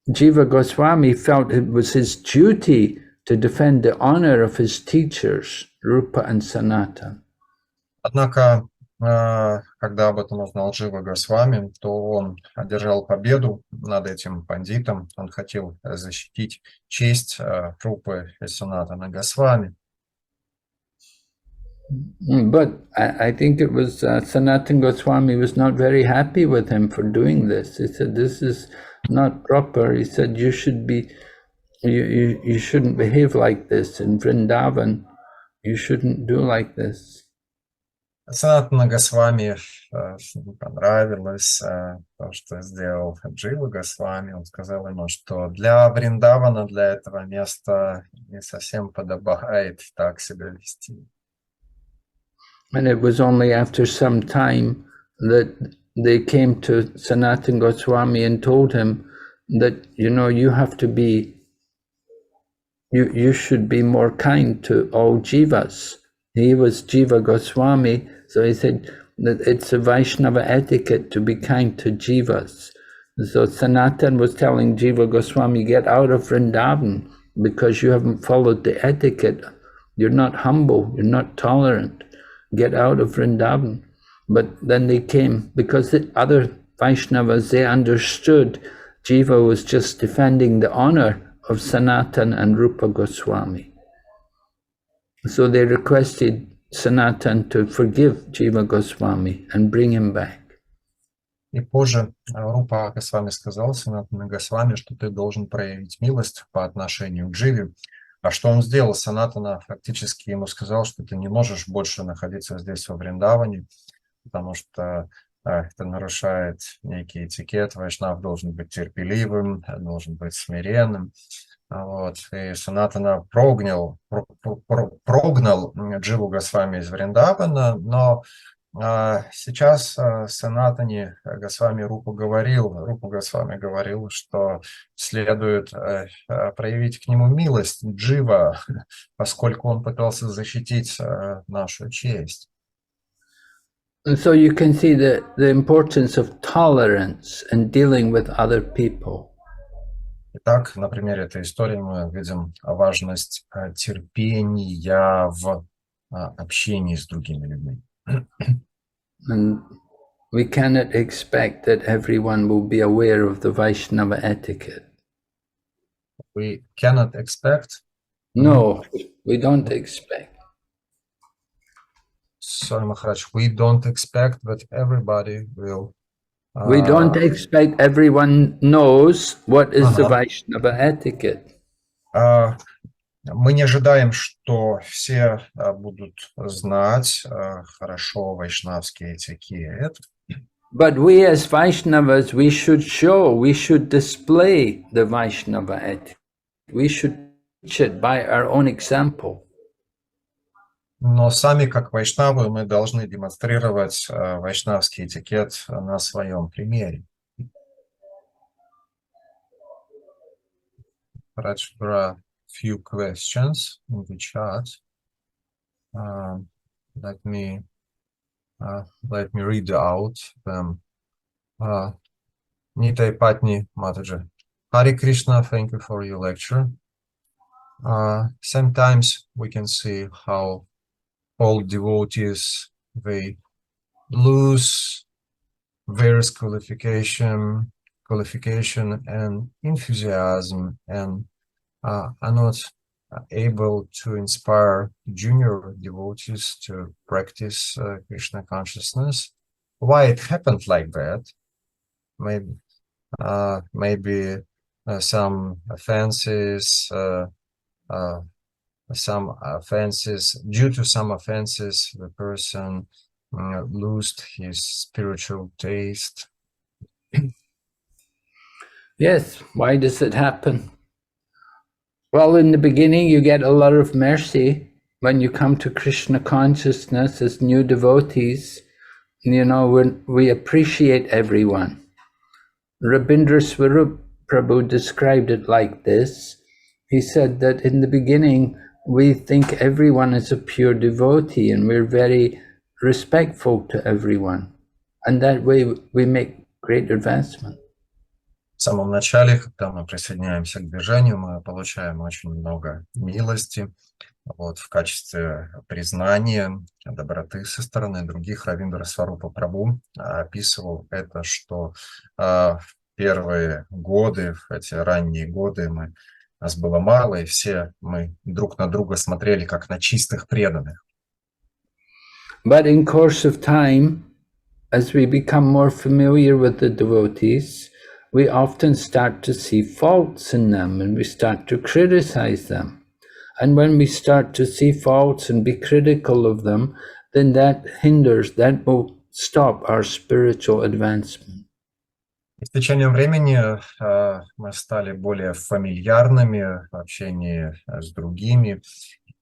Jiva Goswami felt it was his duty to defend the honor of his teachers, Rupa and Sanatan. Однако, когда об этом узнал Джива Госвами, то он одержал победу над этим пандитом. Он хотел защитить честь Рупы и Санатана Госвами. But I think it was Sanatan Goswami was not very happy with him for doing this. He said, this is not proper. He said, you shouldn't behave like this in Vrindavan. You shouldn't do like this. Санатана Госвами не понравилось то, что сделал Джива Госвами. Он сказал ему, что для Вриндавана, для этого места не совсем подобает так себя вести. And it was only after some time that they came to Sanatan Goswami and told him that, you have to be, you should be more kind to all jivas. He was Jiva Goswami, so he said that it's a Vaishnava etiquette to be kind to jivas. So Sanatan was telling Jiva Goswami, get out of Vrindavan because you haven't followed the etiquette. You're not humble, you're not tolerant. Get out of Vrindavan. But then they came, because the other Vaishnavas, they understood Jiva was just defending the honor of Sanatan and Rupa Goswami. So they requested Sanatan to forgive Jiva Goswami and bring him back. И позже Рупа Госвами сказал Санатану Госвами, что ты должен проявить милость по отношению к Дживе. А что он сделал? Санатана фактически ему сказал, что ты не можешь больше находиться здесь во Вриндаване, потому что это нарушает некий этикет. Вайшнав должен быть терпеливым, должен быть смиренным. Вот. И Санатана прогнал Дживу Госвами из Вриндавана, но сейчас Санатане Госвами Рупа Госвами говорил, что следует проявить к нему милость Джива, поскольку он пытался защитить нашу честь. And so you can see the importance of tolerance and dealing with other people. Итак, на примере этой истории мы видим важность терпения в общении с другими людьми. And we cannot expect that everyone will be aware of the Vaishnava etiquette. We cannot expect. No, we don't expect. Sorry, Maharaj, we don't expect that everybody will. We don't expect everyone knows what is the Vaishnava etiquette. Мы не ожидаем, что все будут знать хорошо вайшнавский этикет. But we as Vaishnavas, we should display the Vaishnava etiquette. We should teach it by our own example. Но сами, как вайшнавы, мы должны демонстрировать вайшнавский этикет на своем примере. Few questions in the chat. Let me read out them. Nitai Patni Mataji. Hare Krishna, thank you for your lecture. Sometimes we can see how all devotees, they lose various qualification and enthusiasm and are not able to inspire junior devotees to practice Krishna consciousness. Why it happened like that? Maybe some offenses, due to some offenses, the person lost his spiritual taste. Yes, why does it happen? Well, in the beginning, you get a lot of mercy when you come to Krishna consciousness as new devotees. You know, we appreciate everyone. Rabindra Swarup Prabhu described it like this. He said that in the beginning, we think everyone is a pure devotee and we're very respectful to everyone. And that way we make great advancement. В самом начале, когда мы присоединяемся к движению, мы получаем очень много милости в качестве признания доброты со стороны других. Равиндра Сварупа Прабху описывал это, что в первые годы, в эти ранние годы, нас было мало, и все мы друг на друга смотрели как на чистых преданных. But in course of time, as we become more familiar with the devotees, we often start to see faults in them and we start to criticize them. And when we start to see faults and be critical of them, then that will stop our spiritual advancement. И с течением времени мы стали более фамильярными в общении с другими.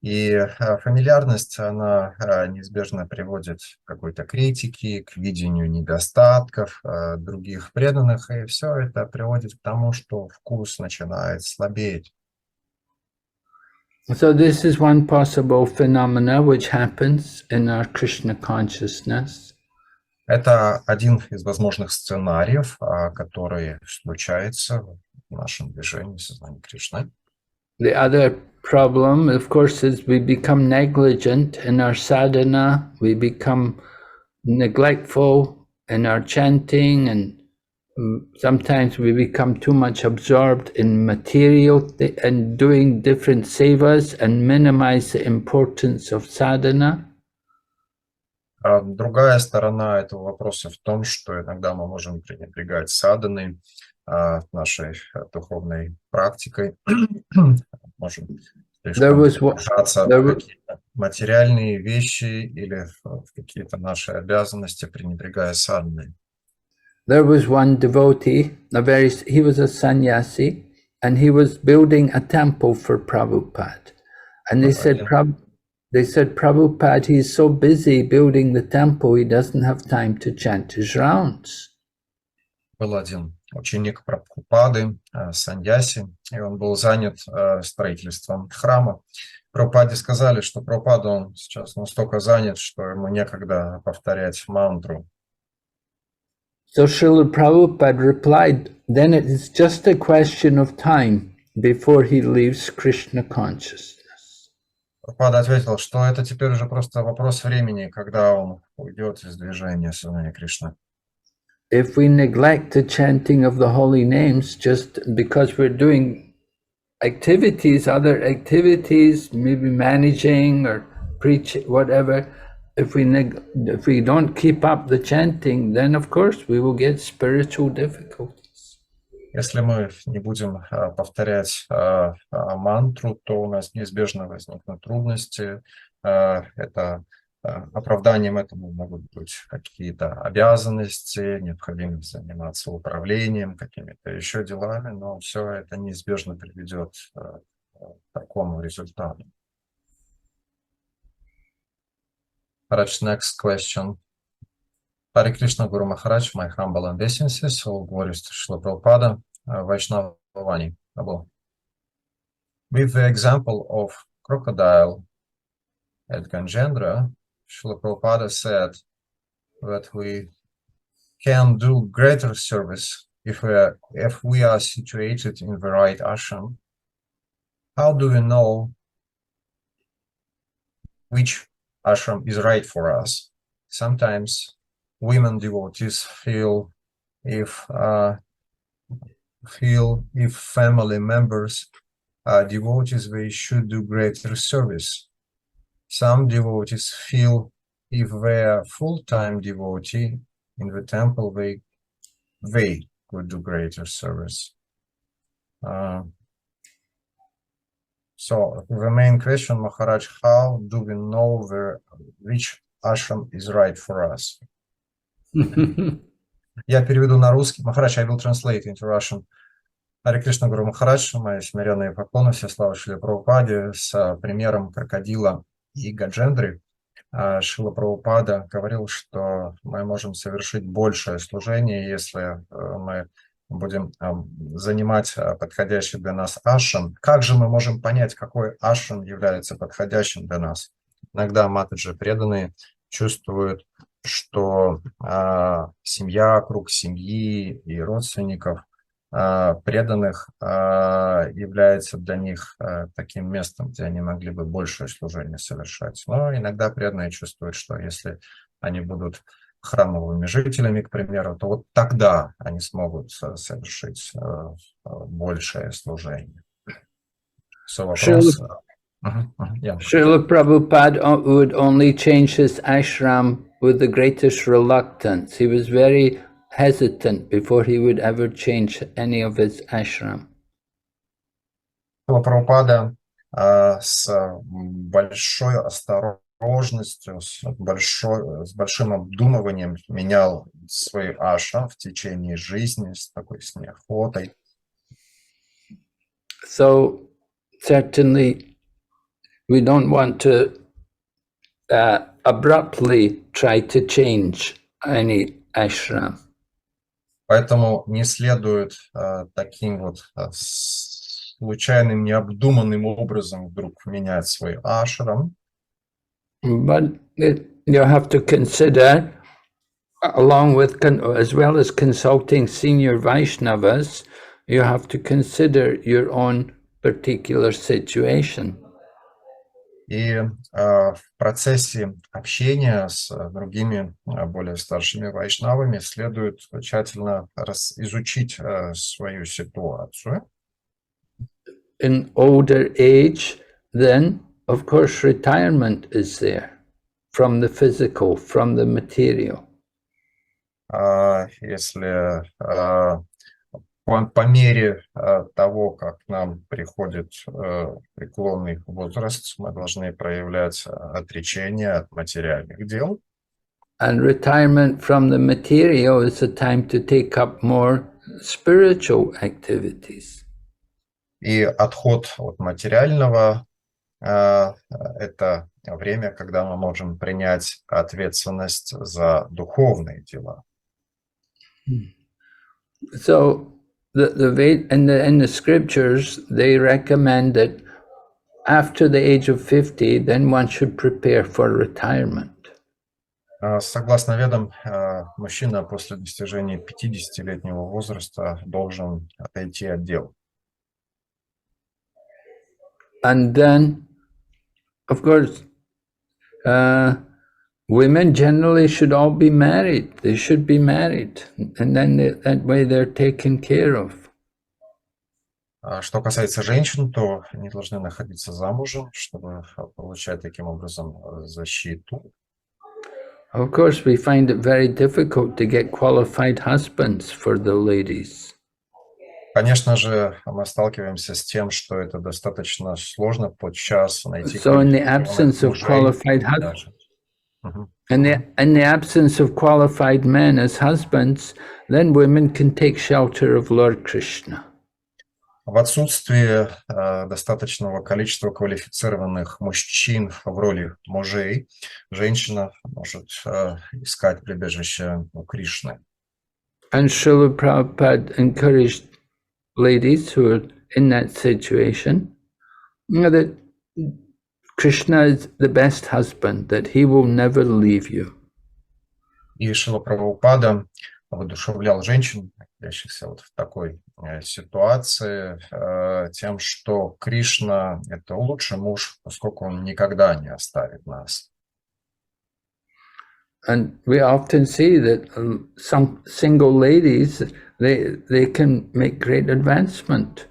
И фамильярность, она неизбежно приводит к какой-то критике, к видению недостатков других преданных, и все это приводит к тому, что вкус начинает слабеть. So this is one possible phenomena which happens in our Krishna consciousness. Это один из возможных сценариев, который случается в нашем движении сознания Кришны. The other problem, of course, is we become negligent in our sadhana, we become neglectful in our chanting, and sometimes we become too much absorbed in material and doing different sevas and minimize the importance of sadhana. Другая сторона этого вопроса в том, что иногда мы можем пренебрегать садханой, нашей духовной практикой, можем слишком погружаться в какие-то материальные вещи или в какие-то наши обязанности, пренебрегая садханой. There was one devotee, he was a sannyasi, and he was building a temple for Prabhupada. And they said, Prabhupada, he's so busy building the temple, he doesn't have time to chant his rounds. Был один ученик Прабхупады, саньяси, и он был занят строительством храма. Прабхупаде сказали, что Прабхупада, он сейчас настолько занят, что ему некогда повторять мантру. So Srila Prabhupada replied, then it is just a question of time before he leaves Krishna consciousness. Прабхупада ответил, что это теперь уже просто вопрос времени, когда он уйдет из движения сознания Кришны. If we neglect the chanting of the holy names just because we're doing activities, other activities, maybe managing or preaching, whatever, if we don't keep up the chanting, then of course we will get spiritual difficulties. Если мы не будем повторять мантру, то у нас неизбежно возникнут трудности. Это оправданием этому могут быть какие-то обязанности, необходимость заниматься управлением, какими-то еще делами, но все это неизбежно приведет к такому результату. Maharaj, next question. Hare Krishna, Guru Maharaj, my humble obeisances, all glories to Srila Prabhupada, Vaishnava Vani. With the example of crocodile at Ganjendra, Srila Prabhupada said that we can do greater service if we are situated in the right ashram. How do we know which ashram is right for us? Sometimes women devotees feel if family members devotees, they should do greater service. Some devotees feel if they are full-time devotee in the temple, they would do greater service. So the main question, Maharaj, how do we know which ashram is right for us? Я переведу на русский. Махарадж, I will translate into Russian. Харе Кришна, Гуру Махарадж, мои смиренные поклоны, все славы Шриле Прабхупаде, с примером крокодила и Гаджендры. Шрила Прабхупада говорил, что мы можем совершить большее служение, если мы будем занимать подходящий для нас ашрам. Как же мы можем понять, какой ашрам является подходящим для нас? Иногда матаджи преданные чувствуют, что семья, круг семьи и родственников преданных является для них таким местом, где они могли бы большее служение совершать. Но иногда преданные чувствуют, что если они будут храмовыми жителями, к примеру, то вот тогда они смогут совершить большее служение. Srila Prabhupada would only change his ashram with the greatest reluctance. He was very hesitant before he would ever change any of his ashram. Прабхупада с большой осторожностью, с большим обдумыванием менял свой ашрам в течение жизни, с такой неохотой. So certainly we don't want to abruptly try to change any ashram. Поэтому не следует таким вот случайным, необдуманным образом вдруг менять свой ашрам. But you have to consider, along with, as well as consulting senior Vaishnavas, you have to consider your own particular situation. И в процессе общения с другими более старшими вайшнавами следует тщательно изучить свою ситуацию. In older age, then, of course, retirement is there from the physical, from the material. Если по мере того, как нам приходит преклонный возраст, мы должны проявлять отречение от материальных дел. And retirement from the material is a time to take up more spiritual activities. И отход от материального – это время, когда мы можем принять ответственность за духовные дела. So in the scriptures, they recommend that after the age of 50, then one should prepare for retirement. Согласно ведам, мужчина после достижения 50-летнего возраста должен отойти от дел. And then, of course, women generally should all be married. They should be married, and then that way they're taken care of. Что касается женщин, то они должны находиться замужем, чтобы получать таким образом защиту. Of course, we find it very difficult to get qualified husbands for the ladies. Конечно же, мы сталкиваемся с тем, что это достаточно сложно подчас найти. So in the absence of qualified husbands, in the absence of qualified men as husbands, then women can take shelter of Lord Krishna. В отсутствии достаточного количества квалифицированных мужчин в роли мужей, женщина может искать прибежище у Кришны. And Srila Prabhupada encouraged ladies who are in that situation, that Krishna is the best husband, that he will never leave you. И Шрила Прабхупада воодушевлял женщин, находящихся вот в такой ситуации, тем, что Кришна – это лучший муж, поскольку он никогда не оставит нас. And we often see that some single ladies, they can make great advancement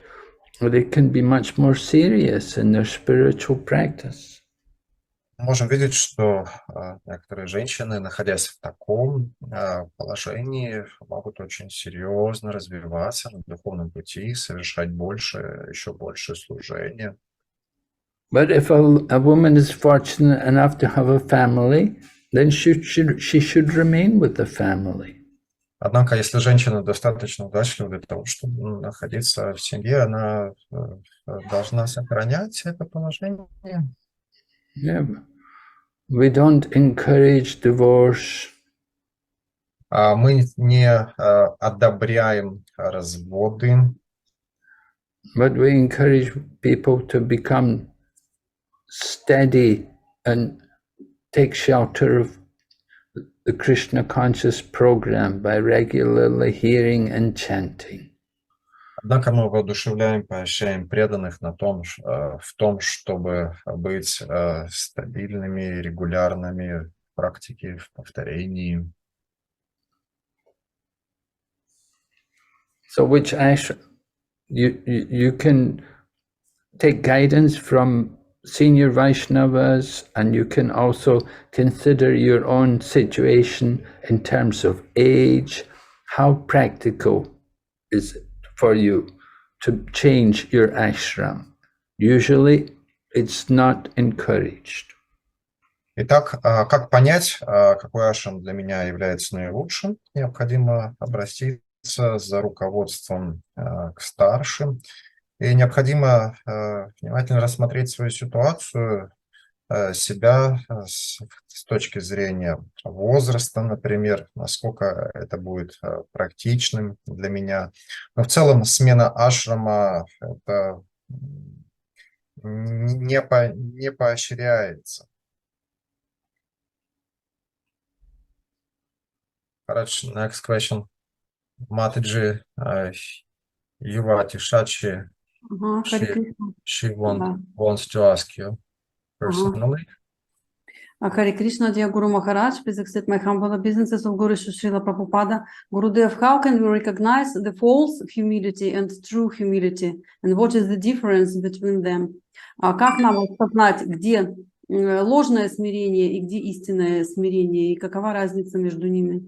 or they can be much more serious in their spiritual practice. Можем видеть, что некоторые женщины, находясь в таком положении, могут очень серьезно развиваться на духовном пути, совершать еще больше служения. But if a woman is fortunate enough to have a family, then she should remain with the family. Однако, если женщина достаточно удачлива для того, чтобы находиться в семье, она должна сохранять это положение. Yeah. We don't encourage divorce. Мы не одобряем разводы, but we encourage people to become steady and take shelter of the Krishna conscious program by regularly hearing and chanting. Однако мы воодушевляем, поощряем преданных в том, чтобы быть стабильными, регулярными в практике, в повторении. So which ashram you can take guidance from senior Vaishnavas, and you can also consider your own situation in terms of age. How practical is it for you to change your ashram? Usually it's not encouraged. Итак, как понять, какой ашрам для меня является наилучшим? Необходимо обратиться за руководством к старшим. И необходимо внимательно рассмотреть свою ситуацию, себя с точки зрения возраста, например, насколько это будет практичным для меня. Но в целом смена ашрама это не поощряется. Хорошо, next question. Mataji Yuvati Shachi, she wants to ask you personally. Hare Krishna, dear Guru Maharaj, please accept my humble obeisances of Guru Srila Prabhupada. Gurudev, how can we recognize the false humility and true humility? And what is the difference between them? Как нам распознать, где ложное смирение и где истинное смирение, и какова разница между ними?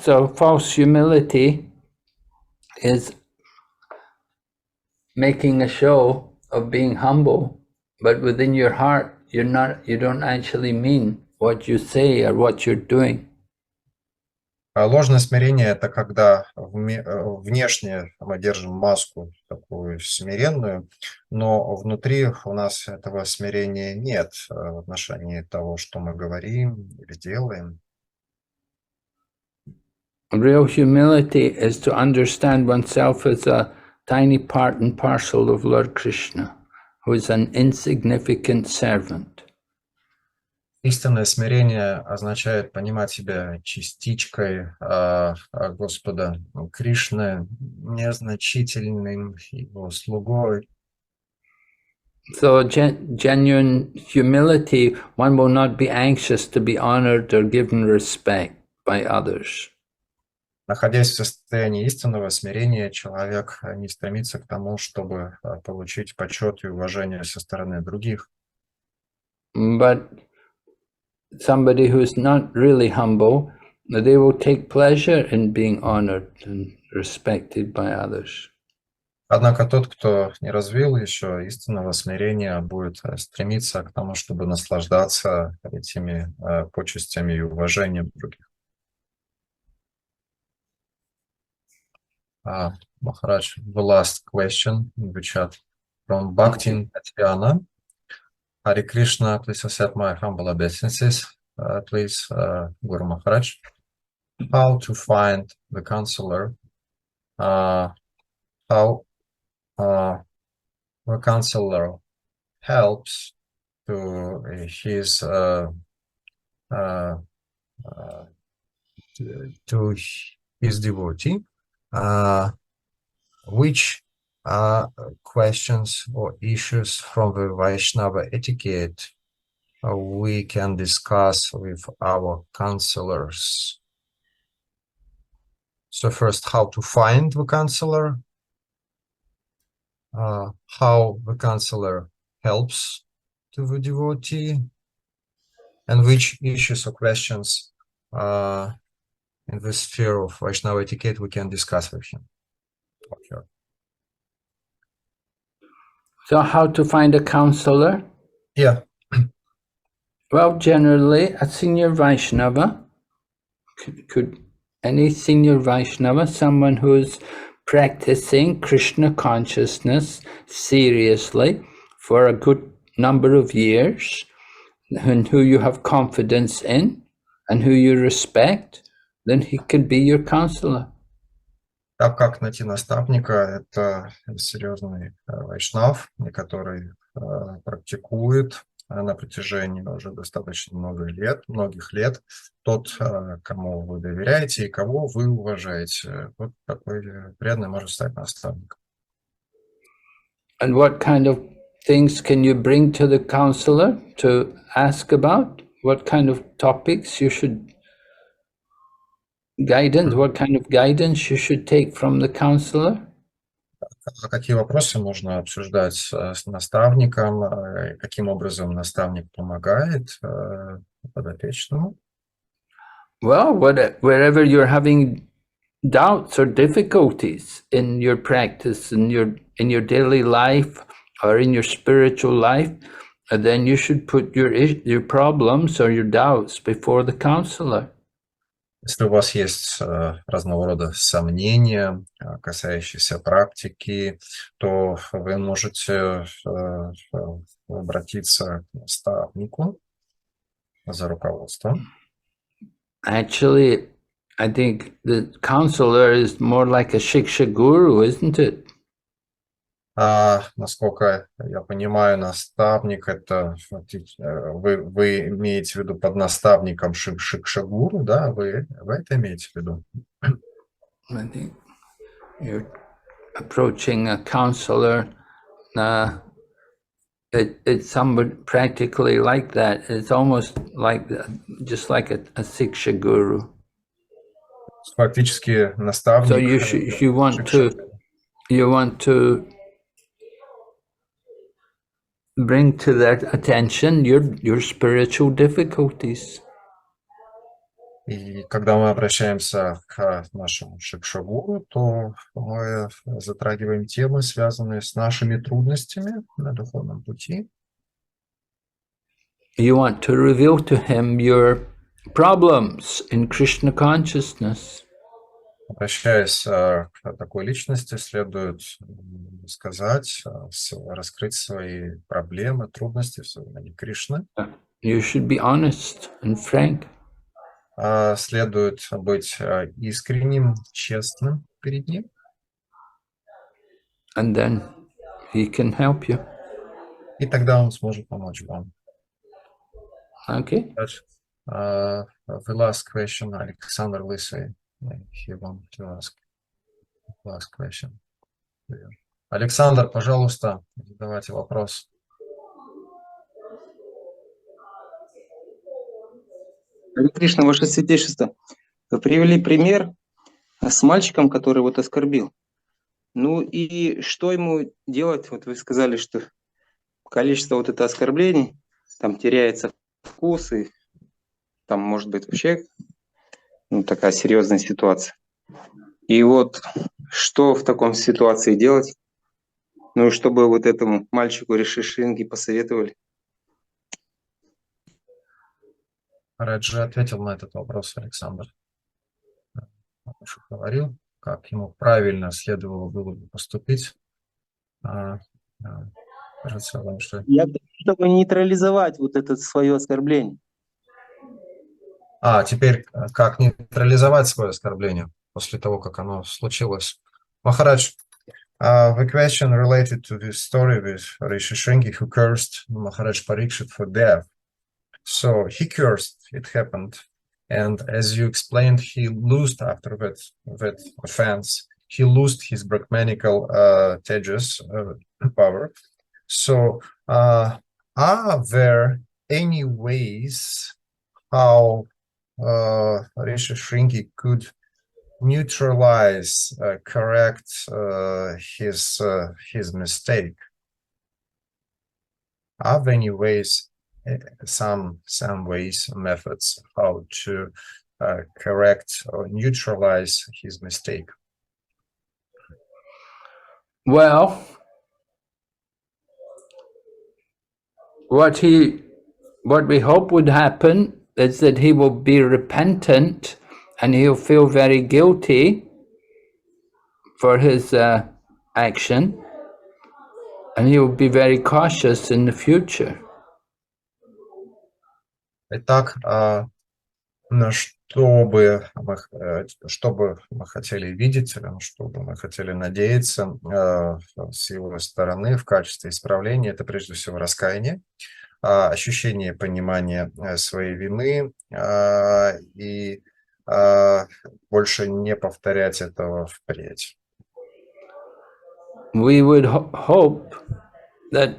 So false humility is making a show of being humble, but within your heart you don't actually mean what you say or what you're doing. Ложное смирение – это когда внешне мы держим маску такую смиренную, но внутри у нас этого смирения нет в отношении того, что мы говорим или делаем. Real humility is to understand oneself as a tiny part and parcel of Lord Krishna, who is an insignificant servant. Истинное смирение означает понимать себя частичкой Господа Кришны, незначительным его слугой. So genuine humility, one will not be anxious to be honored or given respect by others. Находясь в состоянии истинного смирения, человек не стремится к тому, чтобы получить почет и уважение со стороны других. But somebody who's not really humble, they will take pleasure in being honored and respected by others. Однако тот, кто не развил еще истинного смирения, будет стремиться к тому, чтобы наслаждаться этими почестями и уважением других. Maharaj, the last question in the chat from Bhaktin Tatiana. Hare Krishna, please accept my humble obeisances. Please, Guru Maharaj, how to find the counselor? How the counselor helps to his devotee? Which questions or issues from the Vaishnava etiquette we can discuss with our counselors. So first, how to find the counselor, how the counselor helps to the devotee, and which issues or questions in the sphere of Vaishnava etiquette we can discuss with him. Okay. So how to find a counselor? Yeah. Well, generally, a senior Vaishnava could any senior Vaishnava, someone who's practicing Krishna consciousness seriously for a good number of years, and who you have confidence in and who you respect, then he can be your counselor. Так как найти наставника, это серьезный вайшнав, который практикует на протяжении уже достаточно многих лет, тот, кому вы доверяете и кого вы уважаете. Вот такой преданный может стать наставником. And what kind of things can you bring to the counselor to ask about? What kind of topics you should guidance? What kind of guidance you should take from the counselor? Какие вопросы можно обсуждать с наставником? Каким образом наставник помогает подопечному? Well, wherever you're having doubts or difficulties in your practice, in your daily life or in your spiritual life, then you should put your problems or your doubts before the counselor. Если у вас есть разного рода сомнения, касающиеся практики, то вы можете обратиться к наставнику за руководством. Actually, I think the counselor is more like a shiksha guru, isn't it? Насколько я понимаю, наставник это вы имеете в виду под наставником шикшагуру, да? Вы это имеете в виду? I think you're approaching a counselor. It's somewhat practically like that. It's almost like just like a siksha guru. Фактически наставник. So you want to bring to their attention your spiritual difficulties. И когда мы обращаемся к нашему шикшагуру, то мы затрагиваем темы, связанные с нашими трудностями на духовном пути. You want to reveal to him your problems in Krishna consciousness. Обращаясь к такой личности, следует сказать, раскрыть свои проблемы, трудности в сознании Кришны. You should be honest and frank. Следует быть искренним, честным перед ним. And then he can help you. И тогда он сможет помочь вам. Okay. The last question, Alexander Lysy, he wanted to ask last question. Александр, пожалуйста, задавайте вопрос. Харе Кришна, ваше святейшество, вы привели пример с мальчиком, который вот оскорбил. Ну и что ему делать? Вот вы сказали, что количество вот это оскорблений, там теряется вкус, и там может быть вообще такая серьезная ситуация. И вот что в таком ситуации делать? Ну и чтобы вот этому мальчику Риши-Шринги посоветовали. Раджи ответил на этот вопрос, Александр. Он уже говорил, как ему правильно следовало было бы поступить. Кажется, вам что... Я хочу, чтобы нейтрализовать вот это свое оскорбление. Теперь как нейтрализовать свое оскорбление после того, как оно случилось? Махарадж, the question related to this story with Rishi Shringi, who cursed Maharaj Parikshit for death. So he cursed, it happened, and as you explained, he lost after that offense. He lost his Brahmanical tejas power. So are there any ways how Rishi Shringi could neutralize, correct his mistake? Are there any ways, some ways, methods how to correct or neutralize his mistake? Well, what we hope would happen is that he will be repentant and he'll feel very guilty for his action, and he will be very cautious in the future. Итак, что бы мы хотели видеть, что бы мы хотели надеяться с его стороны в качестве исправления, это прежде всего раскаяние, ощущение понимания своей вины и больше не повторять этого впредь. We would hope that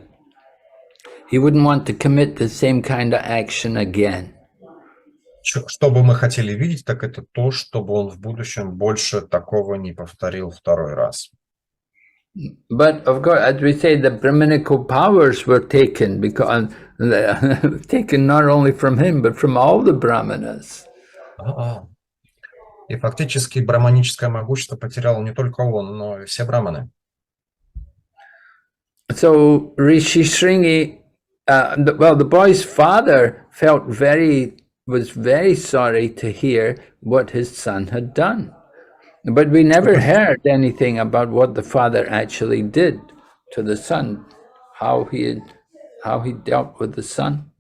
he wouldn't want to commit the same kind of action again. Что бы мы хотели видеть, так это то, чтобы он в будущем больше такого не повторил второй раз. But of course, as we say, the Brahminical powers were taken because taken not only from him but from all the Brahmanas. И фактически брахманическое могущество потерял не только он, но и все браманы. So Rishi Shringi, the boy's father was very sorry to hear what his son had done. But we never heard anything about what the father actually did to the son, how he dealt with the son.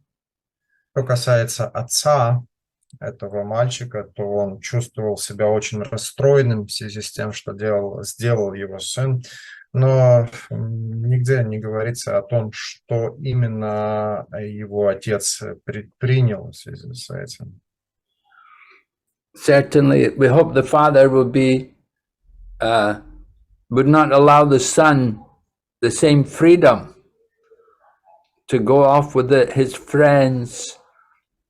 Что касается отца этого мальчика, то он чувствовал себя очень расстроенным в связи с тем, что сделал его сын. Но нигде не говорится о том, что именно его отец предпринял в связи с этим. Certainly, we hope the father would not allow the son the same freedom to go off with his friends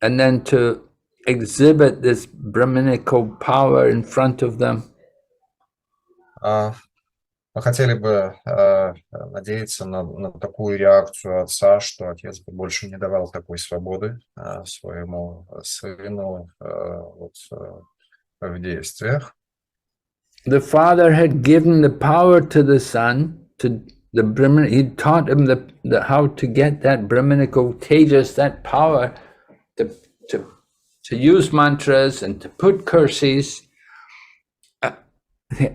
and then to exhibit this Brahminical power in front of them. Мы хотели бы надеяться на такую реакцию отца, что отец бы больше не давал такой свободы своему сыну в действиях. The father had given the power to the son, to the Brahmin. He taught him how to get that Brahminical tejas, that power to use mantras and to put curses.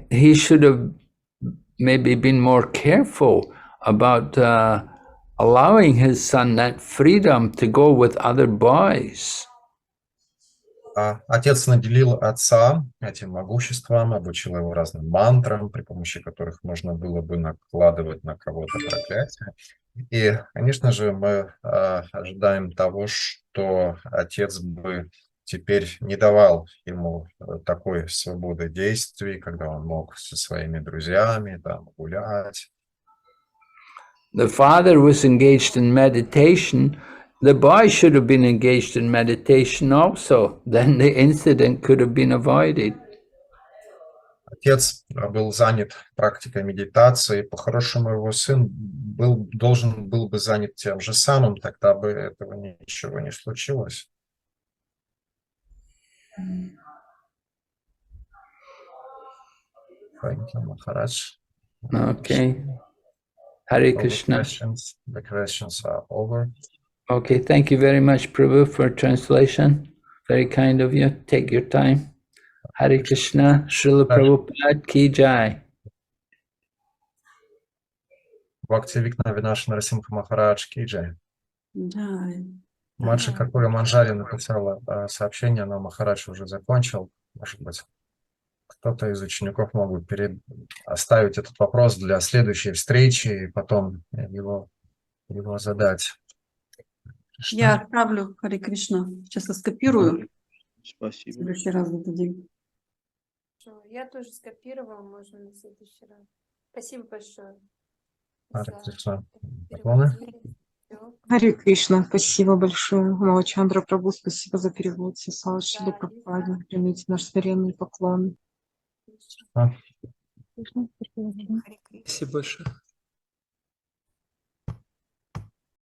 He should have maybe been more careful about allowing his son that freedom to go with other boys. Отец наделил отца этим могуществом, обучил его разным мантрам, при помощи которых можно было бы накладывать на кого-то проклятие. И, конечно же, мы ожидаем того, что отец бы теперь не давал ему такой свободы действий, когда он мог со своими друзьями там гулять. The father was engaged in meditation. The boy should have been engaged in meditation also. Then the incident could have been avoided. Отец был занят практикой медитации. По-хорошему, его сын должен был бы занят тем же самым, тогда бы этого ничего не случилось. Thank you, Maharaj. Okay. Hare Krishna. The questions are over. Okay, thank you very much, Prabhu, for translation. Very kind of you. Take your time. Hare Krishna. Srila Prabhupada ki jai. Бхактивикна Винаш Нарасимха Махарадж ки джай. Джай. Младший Какуя Манджари написала сообщение, но Махарадж уже закончил. Может быть, кто-то из учеников мог бы оставить этот вопрос для следующей встречи и потом его задать. Я отправлю, Харе Кришна. Сейчас я скопирую. Спасибо. В следующий раз зададим. Я тоже скопировала, можно на следующий раз. Спасибо большое. Харе Кришна. Переводили. Всё. Харе Кришна, спасибо большое. Мамачандра Прабhu, спасибо за перевод. Слава Шриле Прабхупаде. Примите наши смиренные поклоны. А. Кришна, Спасибо большое.